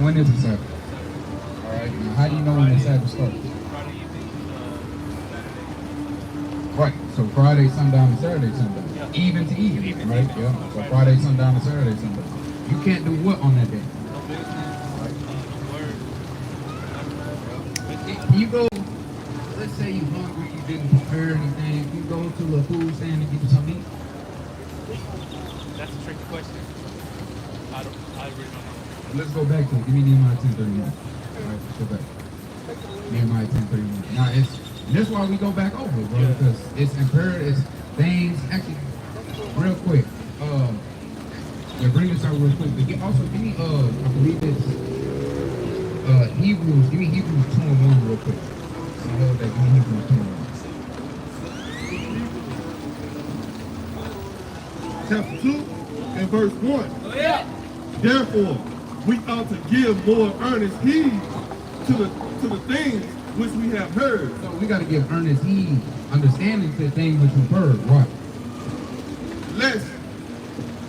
When is the Sabbath? All right. Now, how do you know when the Sabbath starts? Right. So Friday sundown to Saturday sundown. Yeah. Even to even, right? Yeah. So Friday sundown to Saturday sundown. You can't do what on that day? Right. You go, let's say you're hungry, you didn't prepare anything, you go to a food stand and get you something to eat. That's a tricky question. I really don't know. Let's go back to it. Give me Nehemiah 10:31. All right, let's go back. Nehemiah 10:31. Now that's why we go back over it, bro, because it's imperative. It's things. Actually, real quick. Yeah, bring this out real quick. But also give me I believe it's Hebrews. Give me Hebrews 2:1 real quick. You know that. Give me Hebrews 2:1. Chapter 2 and verse 1. Oh, yeah. Therefore, we ought to give more earnest heed to the things which we have heard. So we got to give earnest heed, understanding to the things which we've heard. Right. Lest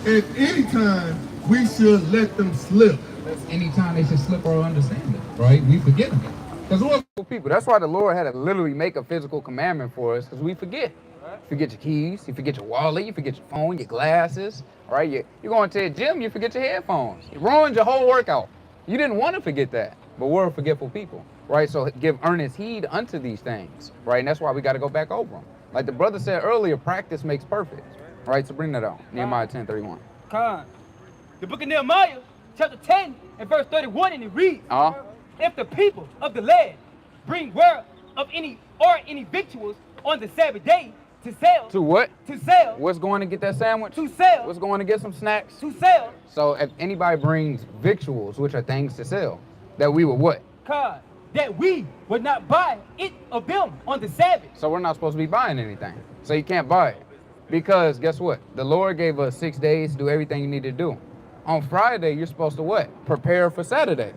at any time we should let them slip. Anytime they should slip our understanding, right? We forget them. Because we're people. That's why the Lord had to literally make a physical commandment for us, because we forget. You forget your keys, you forget your wallet, you forget your phone, your glasses, right? You're going to the gym, you forget your headphones. It ruins your whole workout. You didn't want to forget that, but we're forgetful people, right? So give earnest heed unto these things, right? And that's why we got to go back over them. Like the brother said earlier, practice makes perfect, right? So bring that out. Nehemiah 10:31. Con. The book of Nehemiah, chapter 10 and verse 31, and it reads, if the people of the land bring word of any victuals on the Sabbath day to sell. To what? To sell. What's going to get that sandwich? To sell. What's going to get some snacks? To sell. So if anybody brings victuals, which are things to sell, that we would what? God, that we would not buy it of them on the Sabbath. So we're not supposed to be buying anything. So you can't buy it. Because guess what? The Lord gave us 6 days to do everything you need to do. On Friday, you're supposed to what? Prepare for Saturday.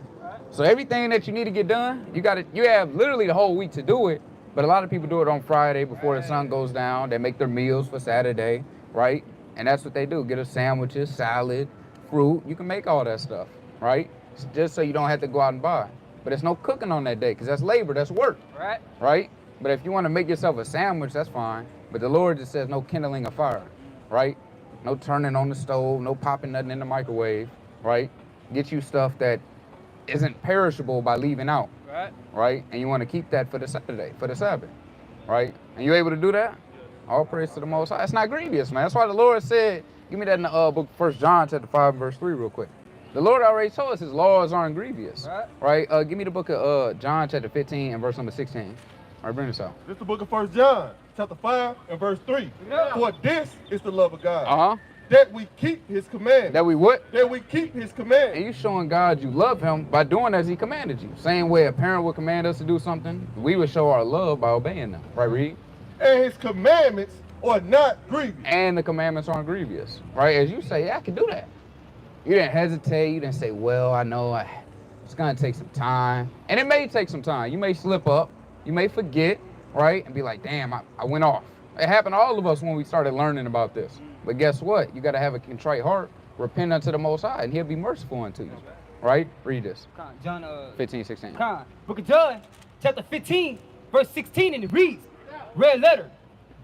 So everything that you need to get done, you have literally the whole week to do it. But a lot of people do it on Friday before the sun goes down. They make their meals for Saturday, right? And that's what they do. Get us sandwiches, salad, fruit. You can make all that stuff, right? Just so you don't have to go out and buy. But there's no cooking on that day because that's labor, that's work, right? But if you want to make yourself a sandwich, that's fine. But the Lord just says no kindling a fire, right? No turning on the stove, no popping nothing in the microwave, right? Get you stuff that isn't perishable by leaving out, right? And you want to keep that for the Saturday, for the Sabbath, right? And you able to do that? All praise to the Most High. It's not grievous, man. That's why the Lord said, give me that in the book 1 John chapter 5 verse 3 real quick. The Lord already told us his laws aren't grievous, right? Give me the book of John chapter 15 and verse number 16. All right, bring this out. This is the book of 1 John, chapter 5 and verse 3. For this is the love of God. That we keep his commandments. That we what? That we keep his commandments. And you showing God you love him by doing as he commanded you. Same way a parent would command us to do something, we would show our love by obeying them. Right, Reed? And his commandments are not grievous. And the commandments aren't grievous. Right? As you say, yeah, I can do that. You didn't hesitate. You didn't say, well, I know it's going to take some time. And it may take some time. You may slip up. You may forget, right? And be like, damn, I went off. It happened to all of us when we started learning about this. But guess what? You got to have a contrite heart, repent unto the Most High, and he'll be merciful unto you. Right? Read this. John 15, 16. Book of John, chapter 15, verse 16, and it reads, red letter,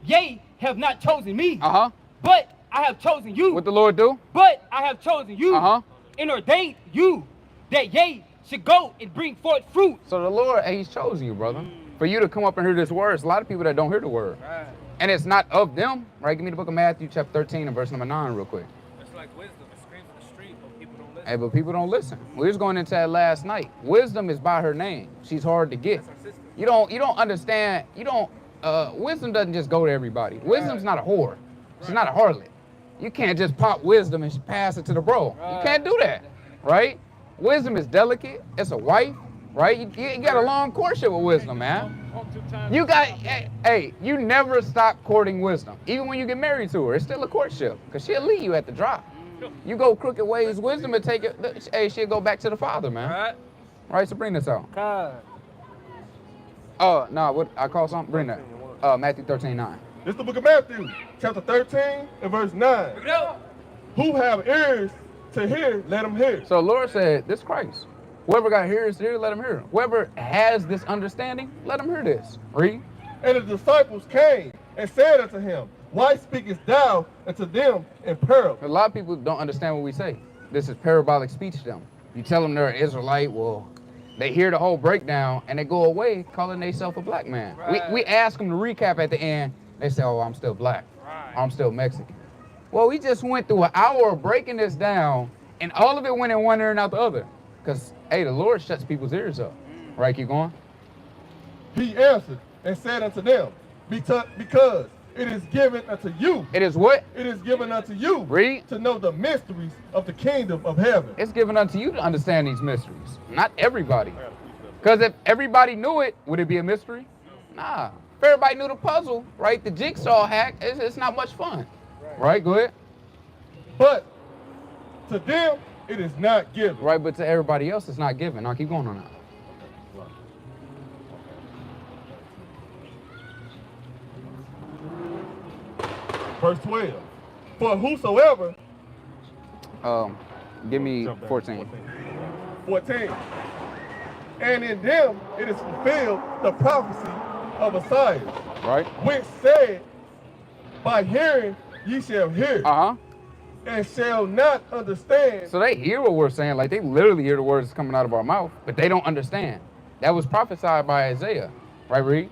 ye have not chosen me, but I have chosen you. What the Lord do? But I have chosen you and ordained you that ye should go and bring forth fruit. So the Lord, he's chosen you, brother. For you to come up and hear this word, there's a lot of people that don't hear the word. And it's not of them, right? Give me the book of Matthew, chapter 13, and verse number 9 real quick. It's like wisdom. It screams in the street, but people don't listen. Hey, but people don't listen. We was going into that last night. Wisdom is by her name. She's hard to get. You don't understand. Wisdom doesn't just go to everybody. Wisdom's not a whore. She's not a harlot. You can't just pop wisdom and pass it to the bro. You can't do that, right? Wisdom is delicate. It's a wife, right? You got a long courtship with wisdom, man. You got, hey, you never stop courting wisdom. Even when you get married to her, it's still a courtship because she'll leave you at the drop. You go crooked ways, wisdom will take it. Hey, she'll go back to the Father, man. Right, so bring this out. What I call something? Bring that. Matthew 13, 9. This is the book of Matthew, chapter 13 and verse 9. Who have ears to hear, let them hear. So the Lord said, this Christ. Whoever got ears to hear, let him hear. Whoever has this understanding, let him hear this. Read. And the disciples came and said unto him, why speakest thou unto them in parables? A lot of people don't understand what we say. This is parabolic speech to them. You tell them they're an Israelite, well, they hear the whole breakdown and they go away calling themselves a black man. Right. We ask them to recap at the end. They say, oh, I'm still black. Right. I'm still Mexican. Well, we just went through an hour of breaking this down and all of it went in one ear and out the other. Because, hey, the Lord shuts people's ears up. Right, keep going. He answered and said unto them, because it is given unto you. It is what? It is given unto you. Read. To know the mysteries of the kingdom of heaven. It's given unto you to understand these mysteries. Not everybody. Because if everybody knew it, would it be a mystery? Nah. If everybody knew the puzzle, right, the jigsaw hack, it's not much fun. Right, go ahead. But to them, it is not given. Right, but to everybody else, it's not given. I'll keep going on that. Verse 12. For whosoever. Give me 14. 14. And in them it is fulfilled the prophecy of Isaiah. Right. Which said, by hearing ye shall hear. Uh-huh. And shall not understand. So they hear what we're saying, like they literally hear the words coming out of our mouth, but they don't understand. That was prophesied by Isaiah. Right, Reed?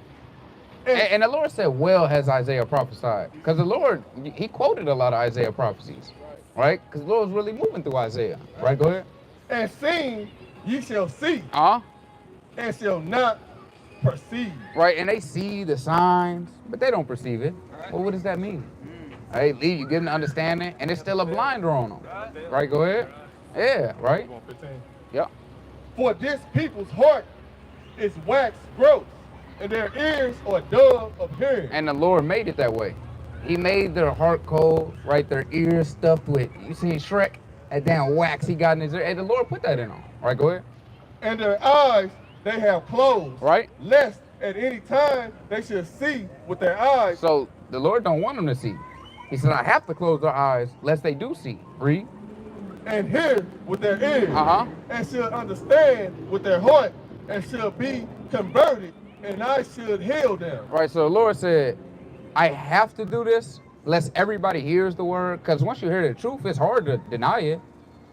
And the Lord said, well, has Isaiah prophesied? Because the Lord, he quoted a lot of Isaiah prophecies, right? Because the Lord's really moving through Isaiah. Right, go ahead. And seeing ye shall see. Uh-huh. And shall not perceive. Right, and they see the signs, but they don't perceive it. Well, what does that mean? Right, you get an understanding, and it's still a blinder on them. Right, go ahead. Yeah, right? Yep. For this people's heart is waxed gross, and their ears are dull of hearing. And the Lord made it that way. He made their heart cold, right? Their ears stuffed with, you seen Shrek? That damn wax he got in his ear. And the Lord put that in them. Right, go ahead. And their eyes they have closed. Right. Lest at any time they should see with their eyes. So the Lord don't want them to see. He said, I have to close their eyes lest they do see. Read. And hear with their ears. Uh-huh. And should understand with their heart. And should be converted. And I should heal them. Right, so the Lord said, I have to do this lest everybody hears the word. Because once you hear the truth, it's hard to deny it.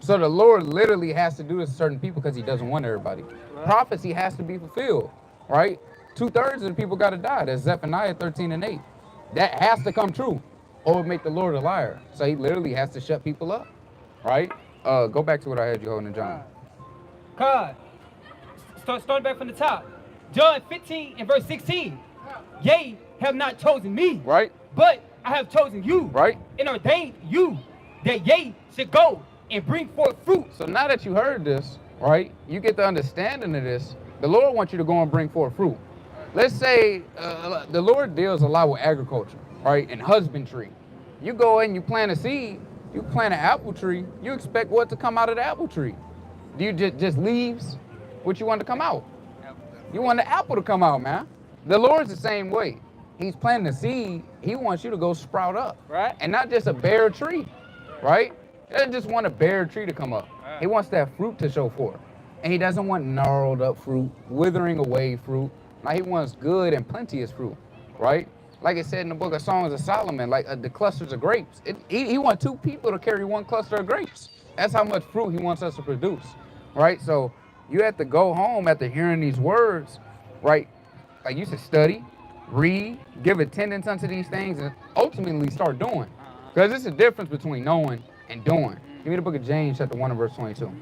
So the Lord literally has to do this to certain people because he doesn't want everybody. Right. Prophecy has to be fulfilled, right? 2/3 of the people got to die. That's Zephaniah 13:8. That has to come true or it would make the Lord a liar. So he literally has to shut people up, right? Go back to what I had you holding, John. God, start back from the top. John 15 and verse 16. Yea, have not chosen me, right? But I have chosen you, right? And ordained you that ye should go and bring forth fruit. So now that you heard this, right, you get the understanding of this. The Lord wants you to go and bring forth fruit. Let's say the Lord deals a lot with agriculture, right, and husbandry. You go in, you plant a seed, you plant an apple tree, you expect what to come out of the apple tree? Do you just leaves? What you want to come out? You want the apple to come out, man. The Lord's the same way. He's planting a seed. He wants you to go sprout up, right? And not just a bare tree, right? He doesn't just want a bare tree to come up. Right. He wants that fruit to show forth. And he doesn't want gnarled up fruit, withering away fruit. Now he wants good and plenteous fruit, right? Like it said in the book of Songs of Solomon, like the clusters of grapes. He wants 2 people to carry 1 cluster of grapes. That's how much fruit he wants us to produce, right? So you have to go home after hearing these words, right? Like you said, study, read, give attendance unto these things, and ultimately start doing. Because there's a difference between knowing and doing. Give me the book of James, chapter 1 and verse 22.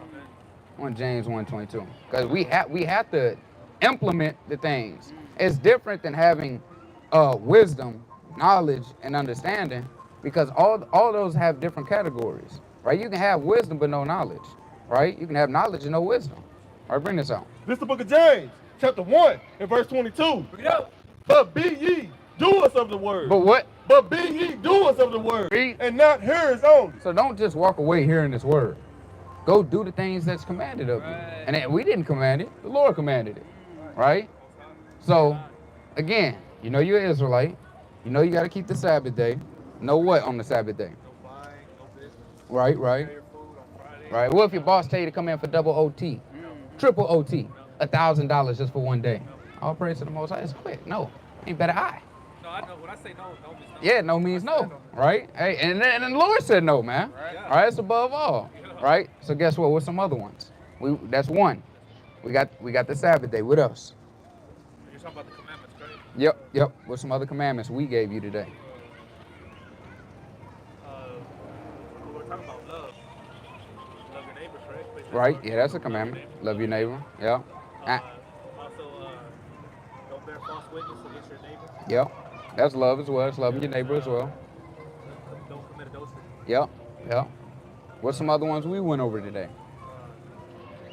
1 James 1:22. Because we have to implement the things. It's different than having wisdom, knowledge, and understanding, because all those have different categories, right? You can have wisdom but no knowledge, right? You can have knowledge and no wisdom. All right, bring this out. This is the book of James, chapter 1 and verse 22. Bring it up. But be ye doers of the word. But what? But be ye doers of the word, Read. And not hearers only. So don't just walk away hearing this word. Go do the things that's commanded of you. Right. And we didn't command it. The Lord commanded it, right? So, again, you know you're an Israelite. You know you got to keep the Sabbath day. Know what on the Sabbath day? No buying, no business. Right. Pay your food on Friday. Right. What if your boss tell you to come in for double OT? Triple OT, $1,000 just for one day. All praise to the Most High. It's quick. No, ain't better I. No, I know. When I say no, no means no. Yeah, no means no, right? Hey, and the Lord said no, man. Right. All right, it's above all, right? So guess what? What's some other ones? That's one. We got the Sabbath day. What else? You're talking about the commandments, right? Yep. What's some other commandments we gave you today? We're talking about love. Love your neighbors, right? Right? Yeah, that's a commandment. Love your neighbor. Yeah. Also, don't bear false witness against your neighbor. Yep. That's love as well. It's loving your neighbor as well. Don't commit adultery. Yep. What's some other ones we went over today?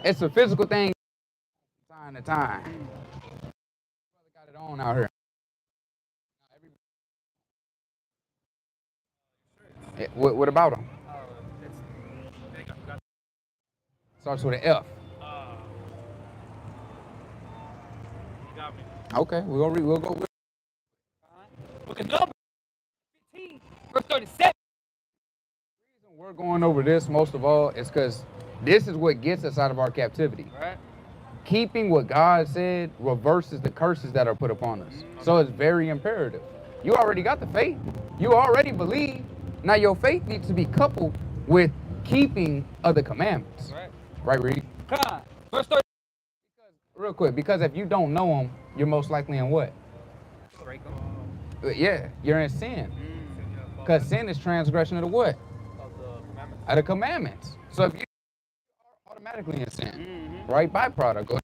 It's a physical thing. Time to time. Brother got it on out here. Yeah, what about them? Starts with an F. You got me. Okay, we'll go with Book of Numbers 15, verse 37. the reason we're going over this most of all is because this is what gets us out of our captivity. Right. Keeping what God said reverses the curses that are put upon us. So it's very imperative. You already got the faith. You already believe. Now your faith needs to be coupled with keeping of the commandments. Right, Reed? Come on. Verse 30. Real quick, because if you don't know them, you're most likely in what? Break them. Yeah, you're in sin. Because sin is transgression of the what? Of the commandments. So if you are automatically in sin, right? Byproduct. Go ahead.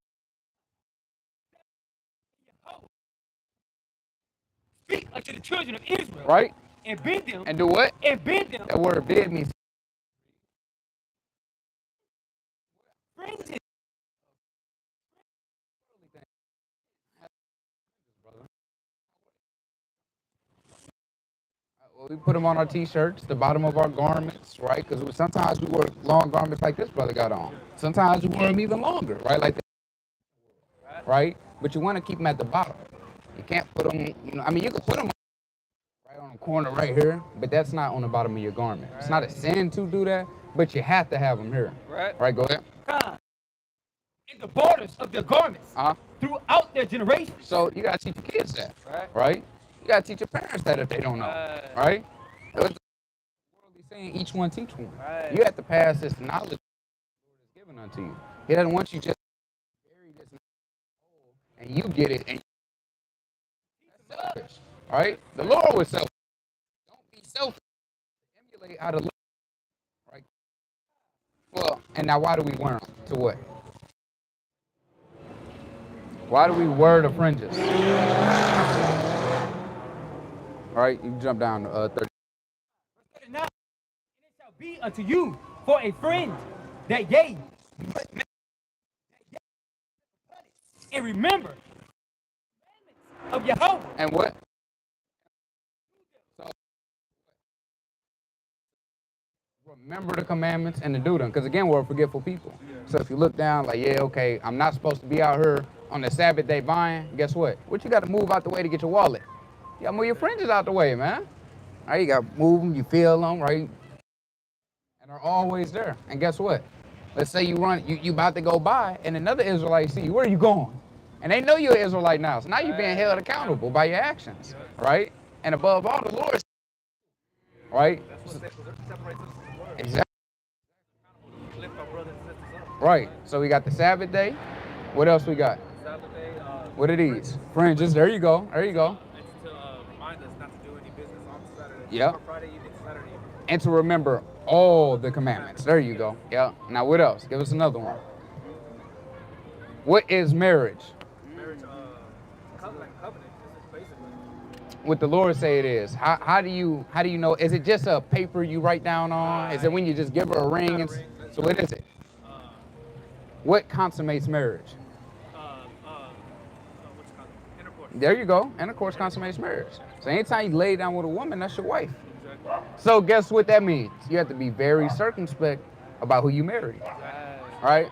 Speak unto the children of Israel. Right? And bid them. And do what? And bid them. That word bid means Fringes. well, we put them on our t-shirts, the bottom of our garments, right? Because sometimes we wear long garments like this brother got on. Sometimes we wear them even longer, right? Like that, right? But you want to keep them at the bottom. You can't put them, I mean, you can put them right on the corner right here, but that's not on the bottom of your garment. It's not a sin to do that, but you have to have them here. Right, go ahead. In the borders of their garments. Uh-huh. Throughout their generations. So you got to teach your kids that, right? You got to teach your parents that if they don't know, right? What's the world be saying? Each one teach one. You have to pass this knowledge the Lord has given unto you. He doesn't want you just to bury this knowledge and you get it and that's selfish, right? The Lord was selfish. Don't be selfish. Emulate how to live, right? Well, and now why do we wear them? To what? Why do we wear the fringes? All right, you jump down to 30. And it shall be unto you for a friend that ye and remember of Yahweh. And what? So, remember the commandments and to do them. Because again, we're a forgetful people. So if you look down like, yeah, okay, I'm not supposed to be out here on the Sabbath day buying, guess what? What you got to move out the way to get your wallet? You got to move your fringes out the way, man. All right, you got to move them, you feel them, right? And they're always there. And guess what? Let's say you about to go by and another Israelite see you. Where are you going? And they know you're an Israelite now. So now you're being held accountable by your actions, right? And above all, the Lord, right? Exactly. Right. So we got the Sabbath day. What else we got? What are these? Fringes. There you go. There you go. It's to remind us not to do any business on Saturday. Yep. Friday evening, Saturday evening. And to remember all the commandments. There you go. Yeah. Now what else? Give us another one. What is marriage? Marriage, covenant. This is basically What the Lord say it is. How do you know? Is it just a paper you write down on? Is it when you just give her a ring? And, so what is it? What consummates marriage? intercourse. There you go. Intercourse consummates marriage. So anytime you lay down with a woman, that's your wife. So guess what that means? You have to be very circumspect about who you marry. Right?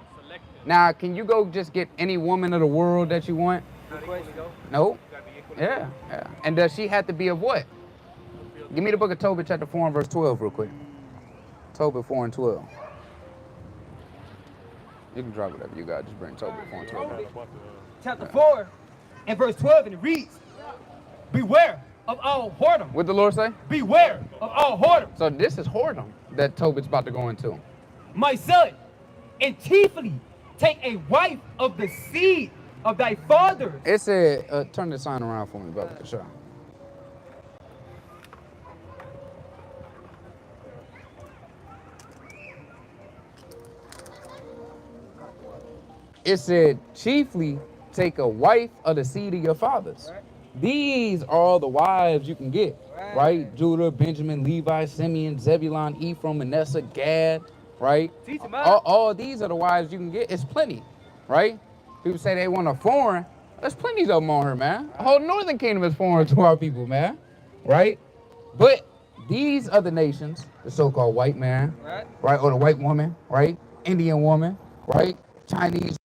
Now, can you go just get any woman of the world that you want? No. Yeah. And does she have to be of what? Give me the book of Tobit, chapter 4 and verse 12 real quick. Tobit 4 and 12. You can drop whatever you got. Just bring Tobit for him. Romans chapter 4 and verse 12, and it reads, beware of all whoredom. What the Lord say? Beware of all whoredom. So this is whoredom that Tobit's about to go into. My son, and chiefly take a wife of the seed of thy fathers. It said, turn the sign around for me, brother. Sure. It said, chiefly take a wife of the seed of your fathers. Right. These are all the wives you can get, right? Judah, Benjamin, Levi, Simeon, Zebulun, Ephraim, Manasseh, Gad, right? All these are the wives you can get. It's plenty, right? People say they want a foreign. There's plenty of them on her, man. The whole northern kingdom is foreign to our people, man, right? But these other nations, the so-called white man, right? Or the white woman, right? Indian woman, right? Chinese,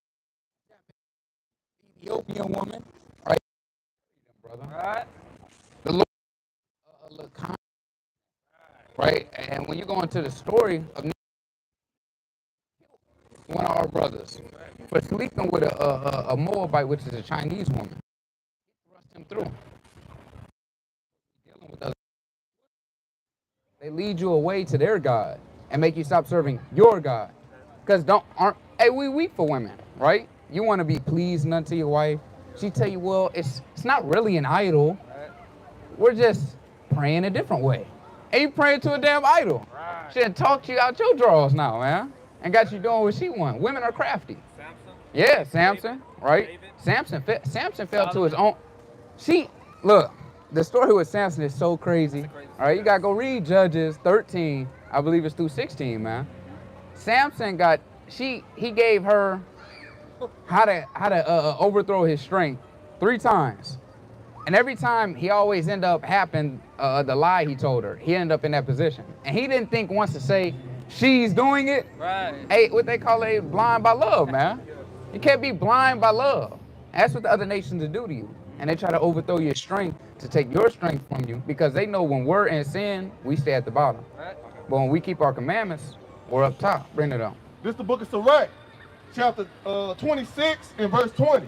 Ethiopian woman, right? Brother. Right. The Lord, right? And when you go into the story of one of our brothers for sleeping with a Moabite, which is a Chinese woman, he thrust him through. Dealing with they lead you away to their God and make you stop serving your God. Because we weep for women, right? You want to be pleasing unto your wife. She tell you, well, it's not really an idol. We're just praying a different way. And you praying to a damn idol. She done talked you out your drawers now, man. And got you doing what she want. Women are crafty. Samson? Yeah, Samson, right? David. Samson fell to his own. Look, the story with Samson is so crazy. All right, you got to go read Judges 13. I believe it's through 16, man. Samson he gave her how to overthrow his strength 3 times. And every time he always end up happening, the lie he told her, he ended up in that position. And he didn't think once to say, she's doing it. Right. Hey, what they call it, blind by love, man. You can't be blind by love. And that's what the other nations do to you. And they try to overthrow your strength to take your strength from you because they know when we're in sin, we stay at the bottom. Right. But when we keep our commandments, we're up top. Bring it on. This is the book of Sirach, chapter 26 and verse 20.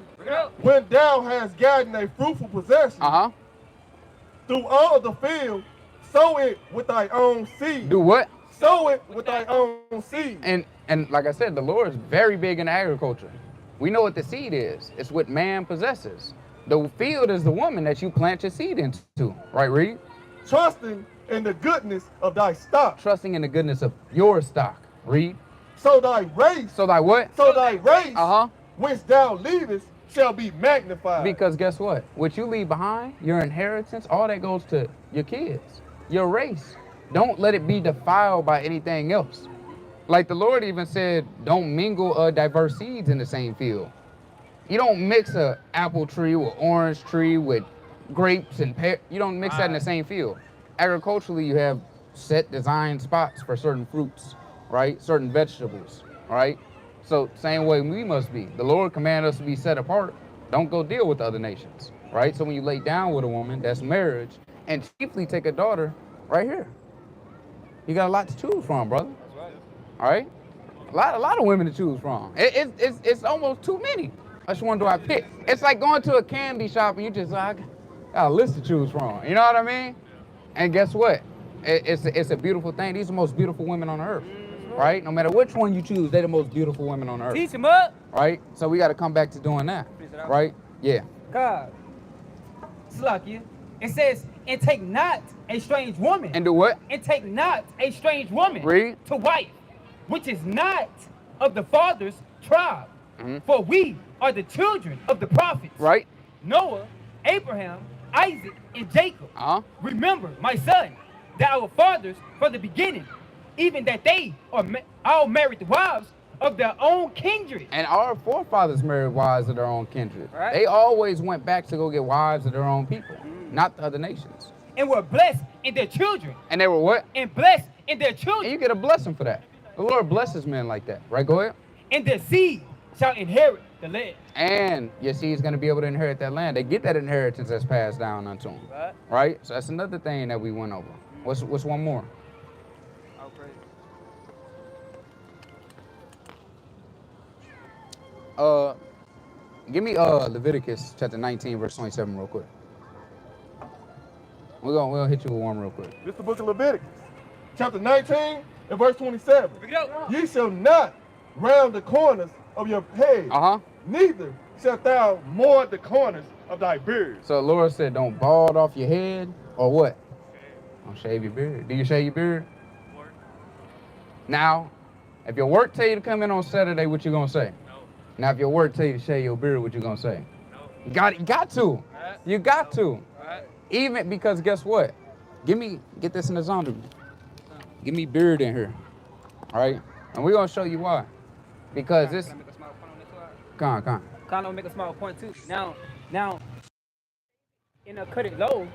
When thou hast gotten a fruitful possession, through all the field, sow it with thy own seed. Do what? Sow it with thy own seed. And like I said, the Lord is very big in agriculture. We know what the seed is. It's what man possesses. The field is the woman that you plant your seed into. Right, Reed? Trusting in the goodness of thy stock. Trusting in the goodness of your stock. Reed? So thy race. So thy what? So thy race. Which thou leavest shall be magnified. Because guess what? What you leave behind, your inheritance, all that goes to your kids, your race. Don't let it be defiled by anything else. Like the Lord even said, don't mingle diverse seeds in the same field. You don't mix a apple tree with orange tree with grapes and pear. You don't mix that in the same field. Agriculturally, you have set design spots for certain fruits, right? Certain vegetables, right? So same way we must be. The Lord commanded us to be set apart. Don't go deal with the other nations, right? So when you lay down with a woman, that's marriage. And chiefly take a daughter right here. You got a lot to choose from, brother. That's right. All right? A lot of women to choose from. It's almost too many. Which one do I pick? It's like going to a candy shop and you just like, got a list to choose from. You know what I mean? And guess what? It's a beautiful thing. These are the most beautiful women on earth. Right? No matter which one you choose, they're the most beautiful women on earth. Teach them up. Right? So we got to come back to doing that. Right? Yeah. God. Slakia. It says, and take not a strange woman. And do what? And take not a strange woman. Read. To wife, which is not of the father's tribe. For we are the children of the prophets. Right. Noah, Abraham, Isaac, and Jacob. Remember, my son, that our fathers from the beginning, even that they are all married the wives of their own kindred. And our forefathers married wives of their own kindred. Right. They always went back to go get wives of their own people, not the other nations. And were blessed in their children. And they were what? And blessed in their children. And you get a blessing for that. The Lord blesses men like that. Right? Go ahead. And their seed shall inherit the land. And your seed is going to be able to inherit that land. They get that inheritance that's passed down unto them. Right? So that's another thing that we went over. What's one more? Give me Leviticus chapter 19, verse 27 real quick. We'll hit you with one real quick. This is the book of Leviticus, chapter 19 and verse 27. Go. Ye shall not round the corners of your head, neither shalt thou moor the corners of thy beard. So the Lord said, don't bald off your head, or what? Don't shave your beard. Do you shave your beard? Now, if your work tell you to come in on Saturday, what you gonna say? No. Now, if your work tell you to shave your beard, what you gonna say? No. You got to. Right. You got to. Right. Even because guess what? Get this in the zone. Give me beard in here. All right? And we're gonna show you why. Because this. Can I make a small point on this one? Come on. Kind of make a small point too. Now, in a cut it low,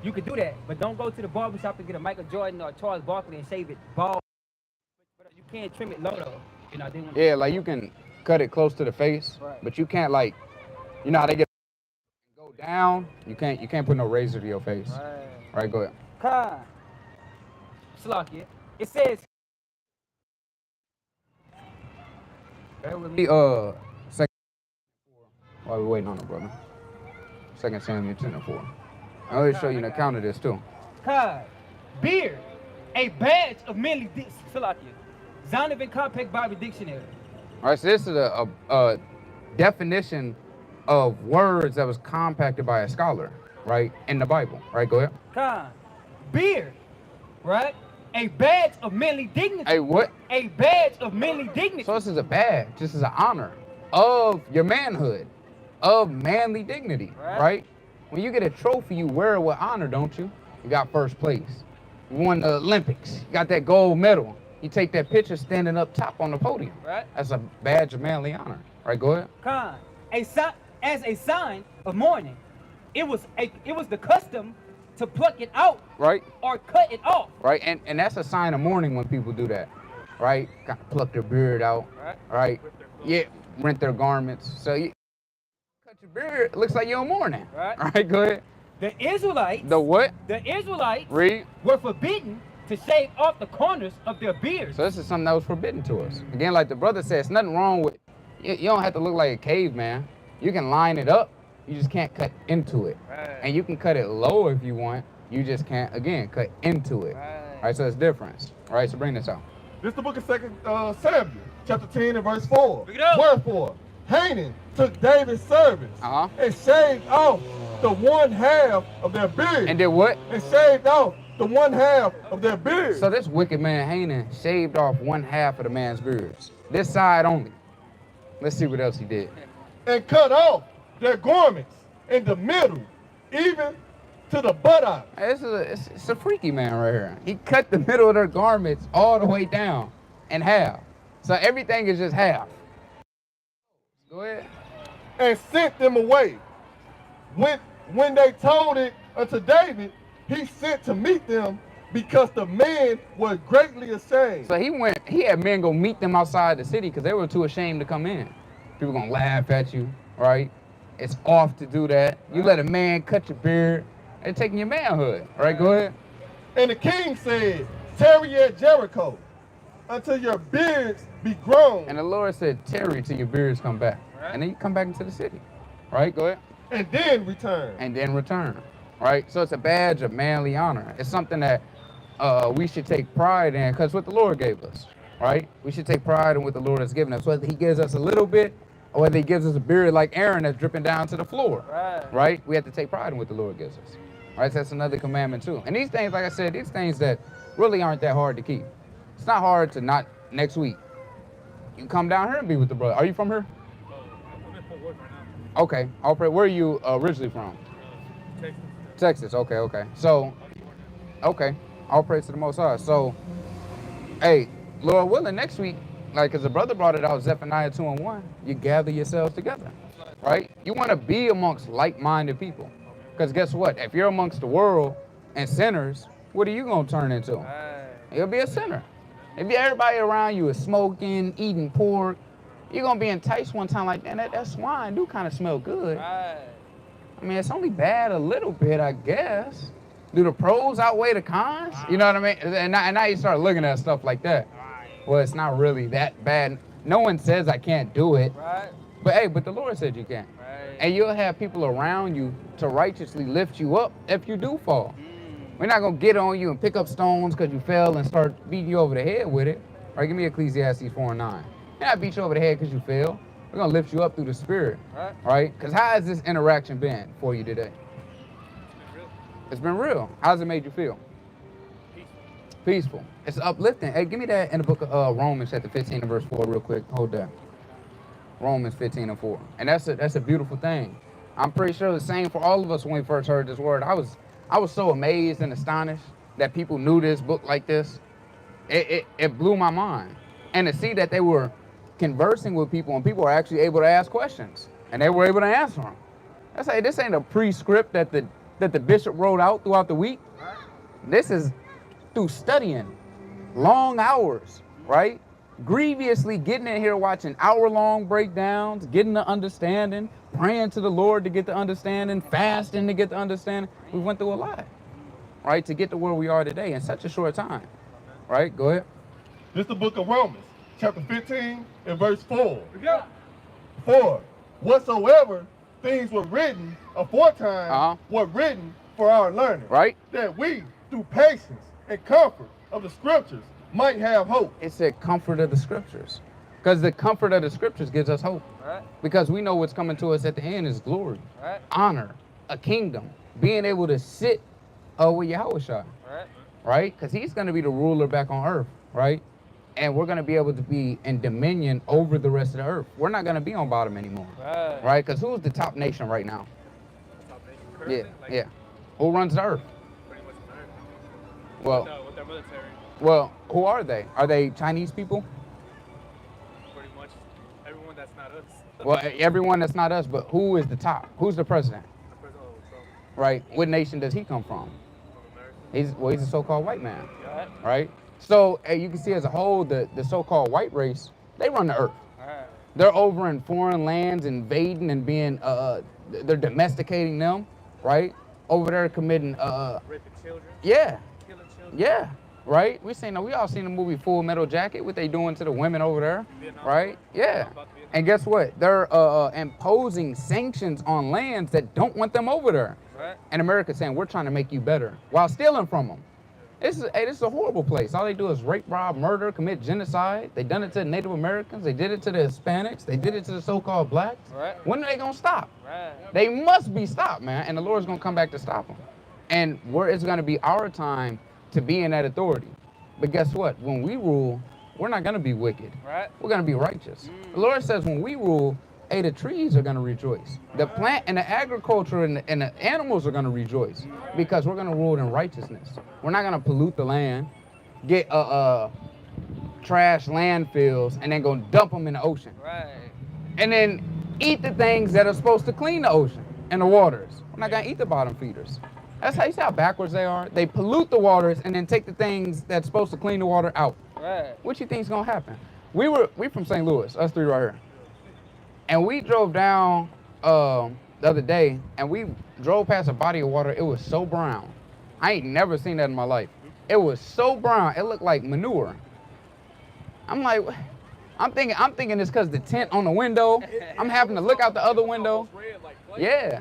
you could do that, but don't go to the barbershop and get a Michael Jordan or a Charles Barkley and shave it bald. But you can't trim it low though. You know, yeah, like you can cut it close to the face, right. But you can't like, you know how they get go down. You can't put no razor to your face. Right, go ahead. Kai. Slakia. It says. Bear with me. Second. While we're waiting on it, brother. 2 Samuel 10:4. I'll show you an account of this too. Kai. Beard. A badge of manly Salakia. Zonovan Compact Bible Dictionary. All right, so this is a definition of words that was compacted by a scholar, right, in the Bible. Right, go ahead. Kai. Beard. Right? A badge of manly dignity. A what? A badge of manly dignity. So this is a badge. This is an honor of your manhood, of manly dignity, right? When you get a trophy, you wear it with honor, don't you? You got first place. You won the Olympics. You got that gold medal. You take that picture standing up top on the podium. Right. That's a badge of manly honor. Right, go ahead. Khan, as a sign of mourning, it was the custom to pluck it out, right, or cut it off, right, and that's a sign of mourning when people do that, right? Got to pluck their beard out, right? Yeah, rent their garments. So you cut your beard, it looks like you're mourning. Right, go ahead. The Israelites. The what? The Israelites. Read. Were forbidden to shave off the corners of their beards. So this is something that was forbidden to us. Again, like the brother said, it's nothing wrong with. You don't have to look like a caveman. You can line it up. You just can't cut into it. And you can cut it low if you want. You just can't, again, cut into it. All right, so it's different. All right, so bring this out. This is the book of 2 Samuel, chapter 10 and verse 4. Wherefore, Hanan took David's servants and shaved off the one half of their beard. And did what? And shaved off the one half of their beard. So this wicked man Hanan shaved off one half of the man's beards. This side only. Let's see what else he did. And cut off their garments in the middle, even to the buttock. Hey, it's a freaky man right here. He cut the middle of their garments all the way down in half. So everything is just half. Go ahead. And sent them away. When they told it unto David, he sent to meet them because the man was greatly ashamed. So he had men go meet them outside the city because they were too ashamed to come in. People gonna laugh at you, right? It's off to do that. You let a man cut your beard, they're taking your manhood. All right, go ahead. And the king said, tarry at Jericho until your beards be grown. And the Lord said, tarry till your beards come back. And then you come back into the city. Right, go ahead. And then return. And then return. Right? So it's a badge of manly honor. It's something that we should take pride in because what the Lord gave us. Right? We should take pride in what the Lord has given us. Whether he gives us a little bit or whether he gives us a beard like Aaron that's dripping down to the floor. Right? We have to take pride in what the Lord gives us. Right? So that's another commandment too. And these things, like I said, these things that really aren't that hard to keep. It's not hard to not next week. You come down here and be with the brother. Are you from here? I'm in Fort Worth right now. Okay. I'll pray. Where are you originally from? Texas. Texas. Okay. So, okay. All praise to the Most High. So, hey, Lord willing, next week, like, as the brother brought it out, Zephaniah 2:1, you gather yourselves together, right? You want to be amongst like-minded people. Because guess what? If you're amongst the world and sinners, what are you going to turn into? You'll be a sinner. If everybody around you is smoking, eating pork, you're going to be enticed one time like, that swine do kind of smell good. I mean, it's only bad a little bit, I guess. Do the pros outweigh the cons? You know what I mean? And now you start looking at stuff like that. Well, it's not really that bad. No one says I can't do it. But the Lord said you can. Right. And you'll have people around you to righteously lift you up if you do fall. We're not going to get on you and pick up stones because you fell and start beating you over the head with it. All right, give me Ecclesiastes 4:9. We're not beat you over the head because you fell. We're going to lift you up through the Spirit. Right. Right? Because how has this interaction been for you today? It's been real. How's it made you feel? Peaceful. It's uplifting. Hey, give me that in the book of Romans chapter 15 and verse 4 real quick. Hold that. Romans 15 and 4. And that's a beautiful thing. I'm pretty sure the same for all of us when we first heard this word. I was so amazed and astonished that people knew this book like this. It blew my mind. And to see that they were conversing with people and people are actually able to ask questions and they were able to answer them. I say this ain't a prescript that the bishop wrote out throughout the week. This is through studying long hours, right? Grievously getting in here watching hour-long breakdowns, getting the understanding, praying to the Lord to get the understanding, fasting to get the understanding. We went through a lot, right, to get to where we are today in such a short time, right? Go ahead. This is the book of Romans, chapter 15 and verse 4. Yeah. For whatsoever things were written aforetime were written for our learning, right? That we, through patience and comfort of the scriptures, might have hope. It's the comfort of the scriptures. Because the comfort of the scriptures gives us hope. Right. Because we know what's coming to us at the end is glory, Right. honor, a kingdom, being able to sit with Yahushua, Right. right? Because he's going to be the ruler back on earth, right? And we're going to be able to be in dominion over the rest of the earth. We're not going to be on bottom anymore, right? Because who's the top nation right now? Top nation currently, Yeah. Who runs the earth? Pretty much America. Well, With their military, well, who are they? Are they Chinese people? pretty much everyone that's not us. Well, everyone that's not us, but who is the top? Who's the president? The president of Trump Right? What nation does he come from? from America. He's a so-called white man, Right. right? So you can see as a whole, the so-called white race, they run the earth. Right. They're over in foreign lands, invading and being, they're domesticating them, right? Over there committing, Raping children, yeah, killing children. yeah, right? We all seen the movie Full Metal Jacket, what they doing to the women over there, Vietnam right? War. Yeah. About Vietnam. And guess what? They're imposing sanctions on lands that don't want them over there. Right. And America's saying, we're trying to make you better while stealing from them. This is a horrible place. All they do is rape, rob, murder, commit genocide. They done it to the Native Americans. They did it to the Hispanics. They did it to the so-called blacks. Right. When are they going to stop? Right. They must be stopped, man. And the Lord's going to come back to stop them. And it's going to be our time to be in that authority. But guess what? When we rule, we're not going to be wicked. Right. We're going to be righteous. The Lord says when we rule, the trees are going to rejoice. The plant and the agriculture and the animals are going to rejoice because we're going to rule in righteousness. We're not going to pollute the land, get trash landfills, and then go dump them in the ocean. Right. And then eat the things that are supposed to clean the ocean and the waters. We're not going to eat the bottom feeders. That's how you see how backwards they are. They pollute the waters and then take the things that's supposed to clean the water out. Right. What you think is going to happen? We from St. Louis, us three right here. And we drove down the other day, and we drove past a body of water. It was so brown. I ain't never seen that in my life. It was so brown. It looked like manure. I'm thinking it's because the tint on the window. I'm having to look out the other window. Yeah.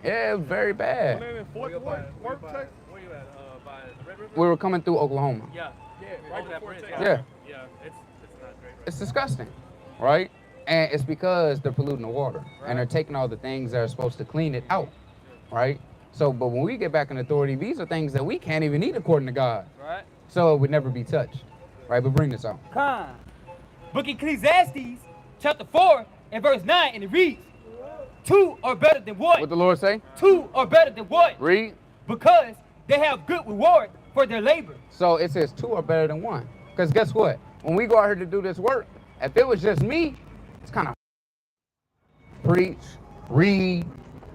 Yeah, it was very bad. Where you at? By the Red River? We were coming through Oklahoma. Yeah. Right that bridge. Yeah. Yeah. It's not great. It's disgusting, right? And it's because they're polluting the water and they're taking all the things that are supposed to clean it out, right? So, but when we get back in authority, these are things that we can't even eat according to God. Right. So it would never be touched, right? But bring this out. Come. Book of Ecclesiastes, chapter 4 and verse 9, and it reads, 2 are better than one. What the Lord say? 2 are better than one. Read. Because they have good reward for their labor. So it says 2 are better than 1. Because guess what? When we go out here to do this work, if it was just me, it's kind of preach, read,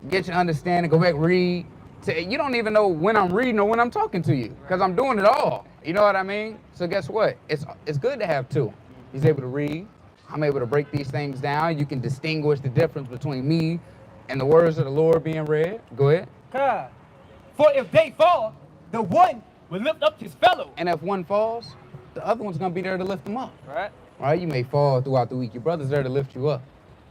get your understanding, go back, read. You don't even know when I'm reading or when I'm talking to you because I'm doing it all. You know what I mean? So guess what? It's good to have 2. He's able to read. I'm able to break these things down. You can distinguish the difference between me and the words of the Lord being read. Go ahead. God. For if they fall, the one will lift up his fellow. And if one falls, the other one's going to be there to lift them up. Right. Right? You may fall throughout the week. Your brother's there to lift you up.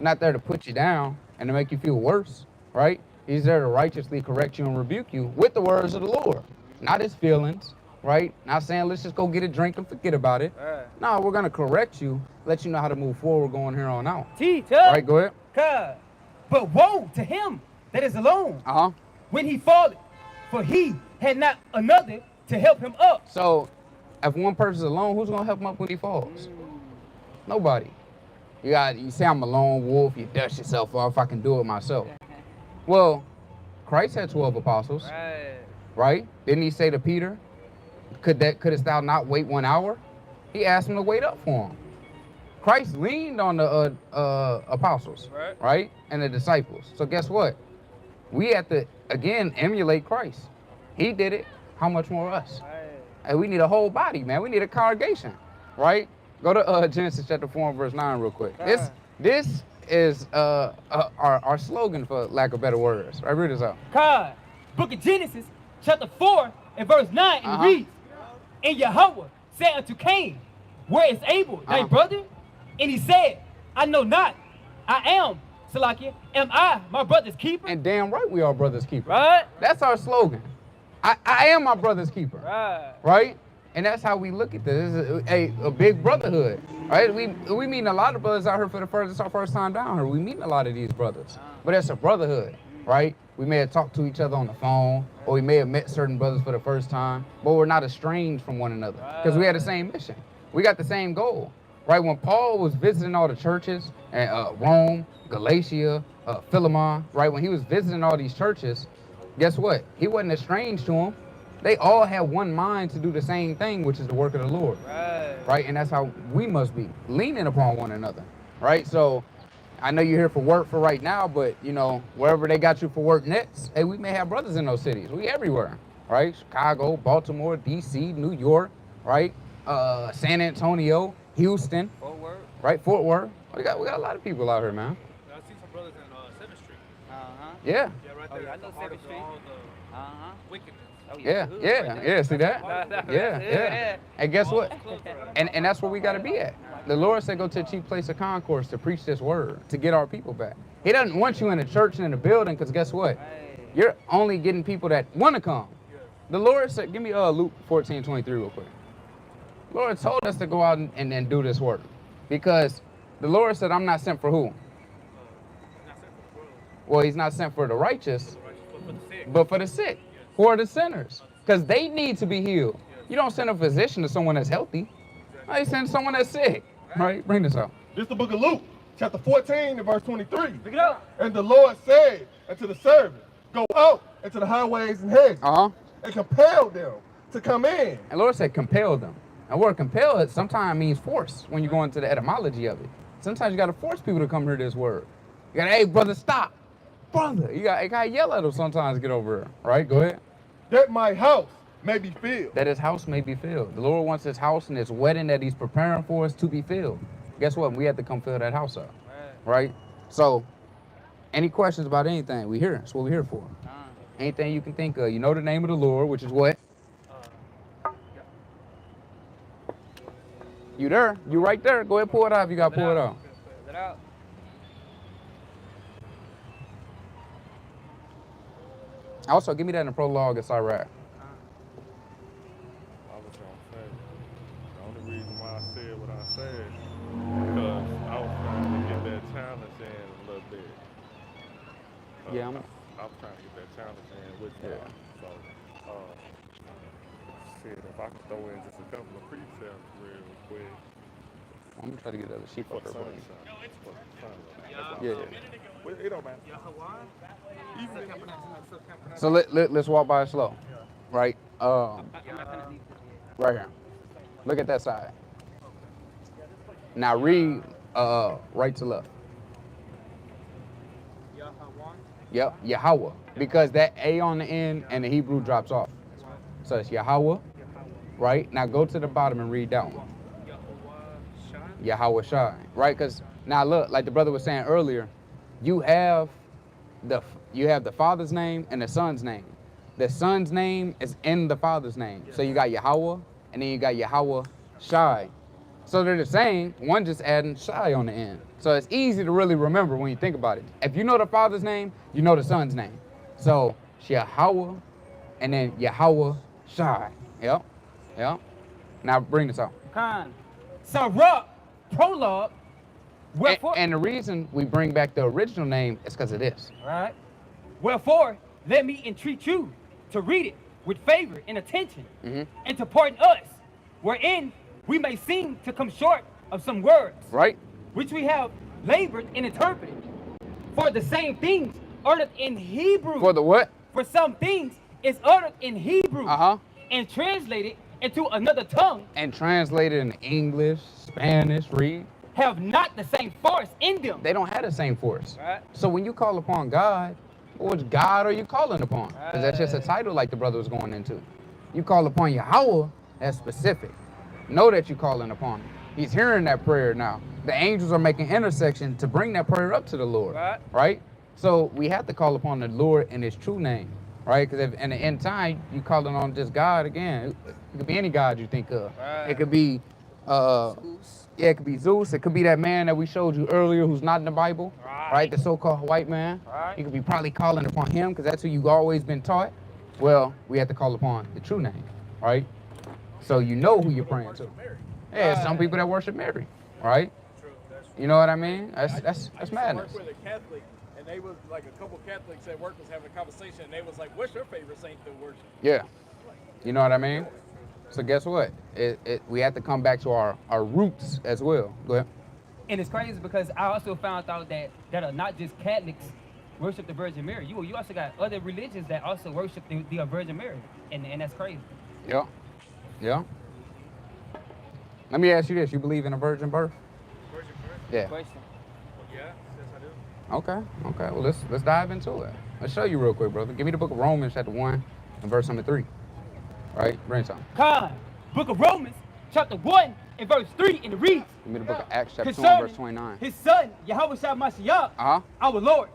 not there to put you down and to make you feel worse, right? He's there to righteously correct you and rebuke you with the words of the Lord, not his feelings, right? Not saying let's just go get a drink and forget about it. No, we're going to correct you, let you know how to move forward going here on out. Right, go ahead. But woe to him that is alone when he falleth, for he had not another to help him up. So if one person's alone, who's going to help him up when he falls? Nobody. You say I'm a lone wolf, you dust yourself off, I can do it myself. Well, Christ had 12 apostles, right? Didn't he say to Peter, couldst thou not wait 1 hour? He asked him to wait up for him. Christ leaned on the apostles, right? And the disciples. So guess what? We have to, again, emulate Christ. He did it. How much more us? And we need a whole body, man. We need a congregation, right? Go to Genesis chapter 4 and verse 9 real quick. This is our slogan, for lack of better words. Right, read this out. Book of Genesis chapter 4 and verse 9, and it reads, And Yahweh said unto Cain, Where is Abel, thy brother? And he said, I know not. I am, Salakia, am I my brother's keeper? And damn right we are brother's keeper. Right. That's our slogan. I am my brother's keeper. Right? And that's how we look at this. This is a big brotherhood. Right? We meet a lot of brothers out here it's our first time down here. We meet a lot of these brothers. But it's a brotherhood, right? We may have talked to each other on the phone, or we may have met certain brothers for the first time, but we're not estranged from one another because we had the same mission. We got the same goal, right? When Paul was visiting all the churches, Rome, Galatia, Philemon, right? When he was visiting all these churches, guess what? He wasn't estranged to them. They all had one mind to do the same thing, which is the work of the Lord, right? And that's how we must be, leaning upon one another, right? So I know you're here for work for right now, but you know, wherever they got you for work next, hey, we may have brothers in those cities. We everywhere, right? Chicago, Baltimore, DC, New York, right? San Antonio, Houston, Fort Worth. Right? Fort Worth. We got a lot of people out here, man. I see some brothers in 7th Street. Yeah. Yeah, right there. I know 7th Street. All the wickedness. Yeah. See that? Yeah. And guess what? And that's where we got to be at. The Lord said, go to a chief place of concourse to preach this word, to get our people back. He doesn't want you in a church and in a building, because guess what? You're only getting people that want to come. The Lord said, give me Luke 14:23 real quick. The Lord told us to go out and do this work, because the Lord said, I'm not sent for who? Well, he's not sent for the righteous, but for the sick. Who are the sinners? Because they need to be healed. You don't send a physician to someone that's healthy. No, you send someone that's sick. All right, bring this out. This is the book of Luke, chapter 14 and verse 23. Pick it up. And the Lord said unto the servant, Go out into the highways and hedges, and compel them to come in. And the Lord said, compel them. And the word compel, it sometimes means force when you go into the etymology of it. Sometimes you got to force people to come hear this word. You got to, hey, brother, stop. Brother, you got to yell at them sometimes to get over here. Right, go ahead. That my house may be filled. That his house may be filled. The Lord wants his house and his wedding that he's preparing for us to be filled. Guess what? We have to come fill that house up. Right? So, any questions about anything? We here. That's what we're here for. Anything you can think of. You know the name of the Lord, which is what? You there? You right there. Go ahead, pull it out if you got to pull it out. Also, give me that in the prologue of Iraq. I was gonna say, the only reason why I said what I said, because I was trying to get that challenge in a little bit. Yeah, I was trying to get that challenge in with y'all. So, shit, if I could throw in just a couple of precepts real quick. I'm gonna try to get the other sheep up there for you. Well, it don't matter. So let's walk by it slow, right? Right here. Look at that side. Now read right to left. Yep, Yahweh, because that A on the end and the Hebrew drops off. So it's Yahweh, right? Now go to the bottom and read that one. Yahweh Shai, right? Because now look, like the brother was saying earlier, you have the Father's name and the Son's name. The Son's name is in the Father's name. So you got Yahweh, and then you got Yahweh Shai. So they're the same, one just adding Shai on the end. So it's easy to really remember when you think about it. If you know the Father's name, you know the Son's name. So Yahweh, and then Yahweh Shai. Yep, yep. Now bring this out. Khan. Sarah, prologue. Wherefore, And the reason we bring back the original name is because of this. Right. Wherefore, let me entreat you to read it with favor and attention, and to pardon us, wherein we may seem to come short of some words, Right? which we have labored and interpreted. For the same things uttered in Hebrew. For the what? For some things is uttered in Hebrew. Uh-huh. And translated into another tongue. And translated in English, Spanish, read. Have not the same force in them. They don't have the same force. Right. So when you call upon God, which God are you calling upon? Because that's just a title like the brother was going into. You call upon Yahweh, that's specific. Know that you're calling upon him. He's hearing that prayer now. The angels are making intercession to bring that prayer up to the Lord. Right? So we have to call upon the Lord in his true name. Right? Because if in the end time, you calling on just God again. It could be any God you think of. Right. It could be yeah, it could be Zeus. It could be that man that we showed you earlier who's not in the Bible, right? The so-called white man. Right. You could be probably calling upon him because that's who you've always been taught. Well, we have to call upon the true name, right? So you know who you're praying to. Yeah, some people that worship Mary, right? You know what I mean? That's madness. I work with a Catholic, and they was like a couple Catholics at work was having a conversation, and they was like, "What's your favorite saint to worship?" Yeah, you know what I mean? So guess what? We have to come back to our roots as well. Go ahead. And it's crazy because I also found out that are not just Catholics worship the Virgin Mary. You also got other religions that also worship the Virgin Mary, and that's crazy. Yeah, yeah. Let me ask you this: you believe in a virgin birth? Virgin birth? Yeah. Question. Yeah, yes I do. Okay. Well, let's dive into it. Let's show you real quick, brother. Give me the book of Romans, chapter 1, and verse number 3. Right? Bring some. Khan, book of Romans, chapter 1 and verse 3, and it reads. Give me the book of Acts, chapter 2, Concerning and verse 29. his son, Yahweh Shah Mashiach, our Lord,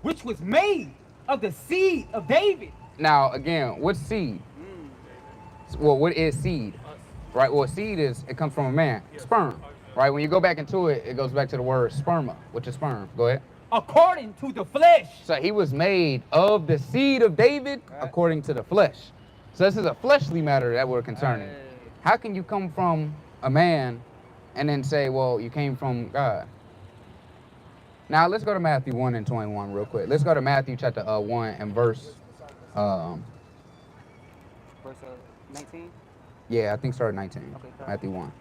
which was made of the seed of David. Now, again, what's seed? Well, what is seed? Right? Well, seed is, it comes from a man, sperm. Right? When you go back into it, it goes back to the word sperma, which is sperm. Go ahead. According to the flesh. So he was made of the seed of David according to the flesh. So this is a fleshly matter that we're concerning. How can you come from a man and then say, well, you came from God? Now let's go to Matthew 1 and 21 real quick. Let's go to Matthew chapter 1 and verse 19? Yeah, I think start at 19. Okay, Matthew 1.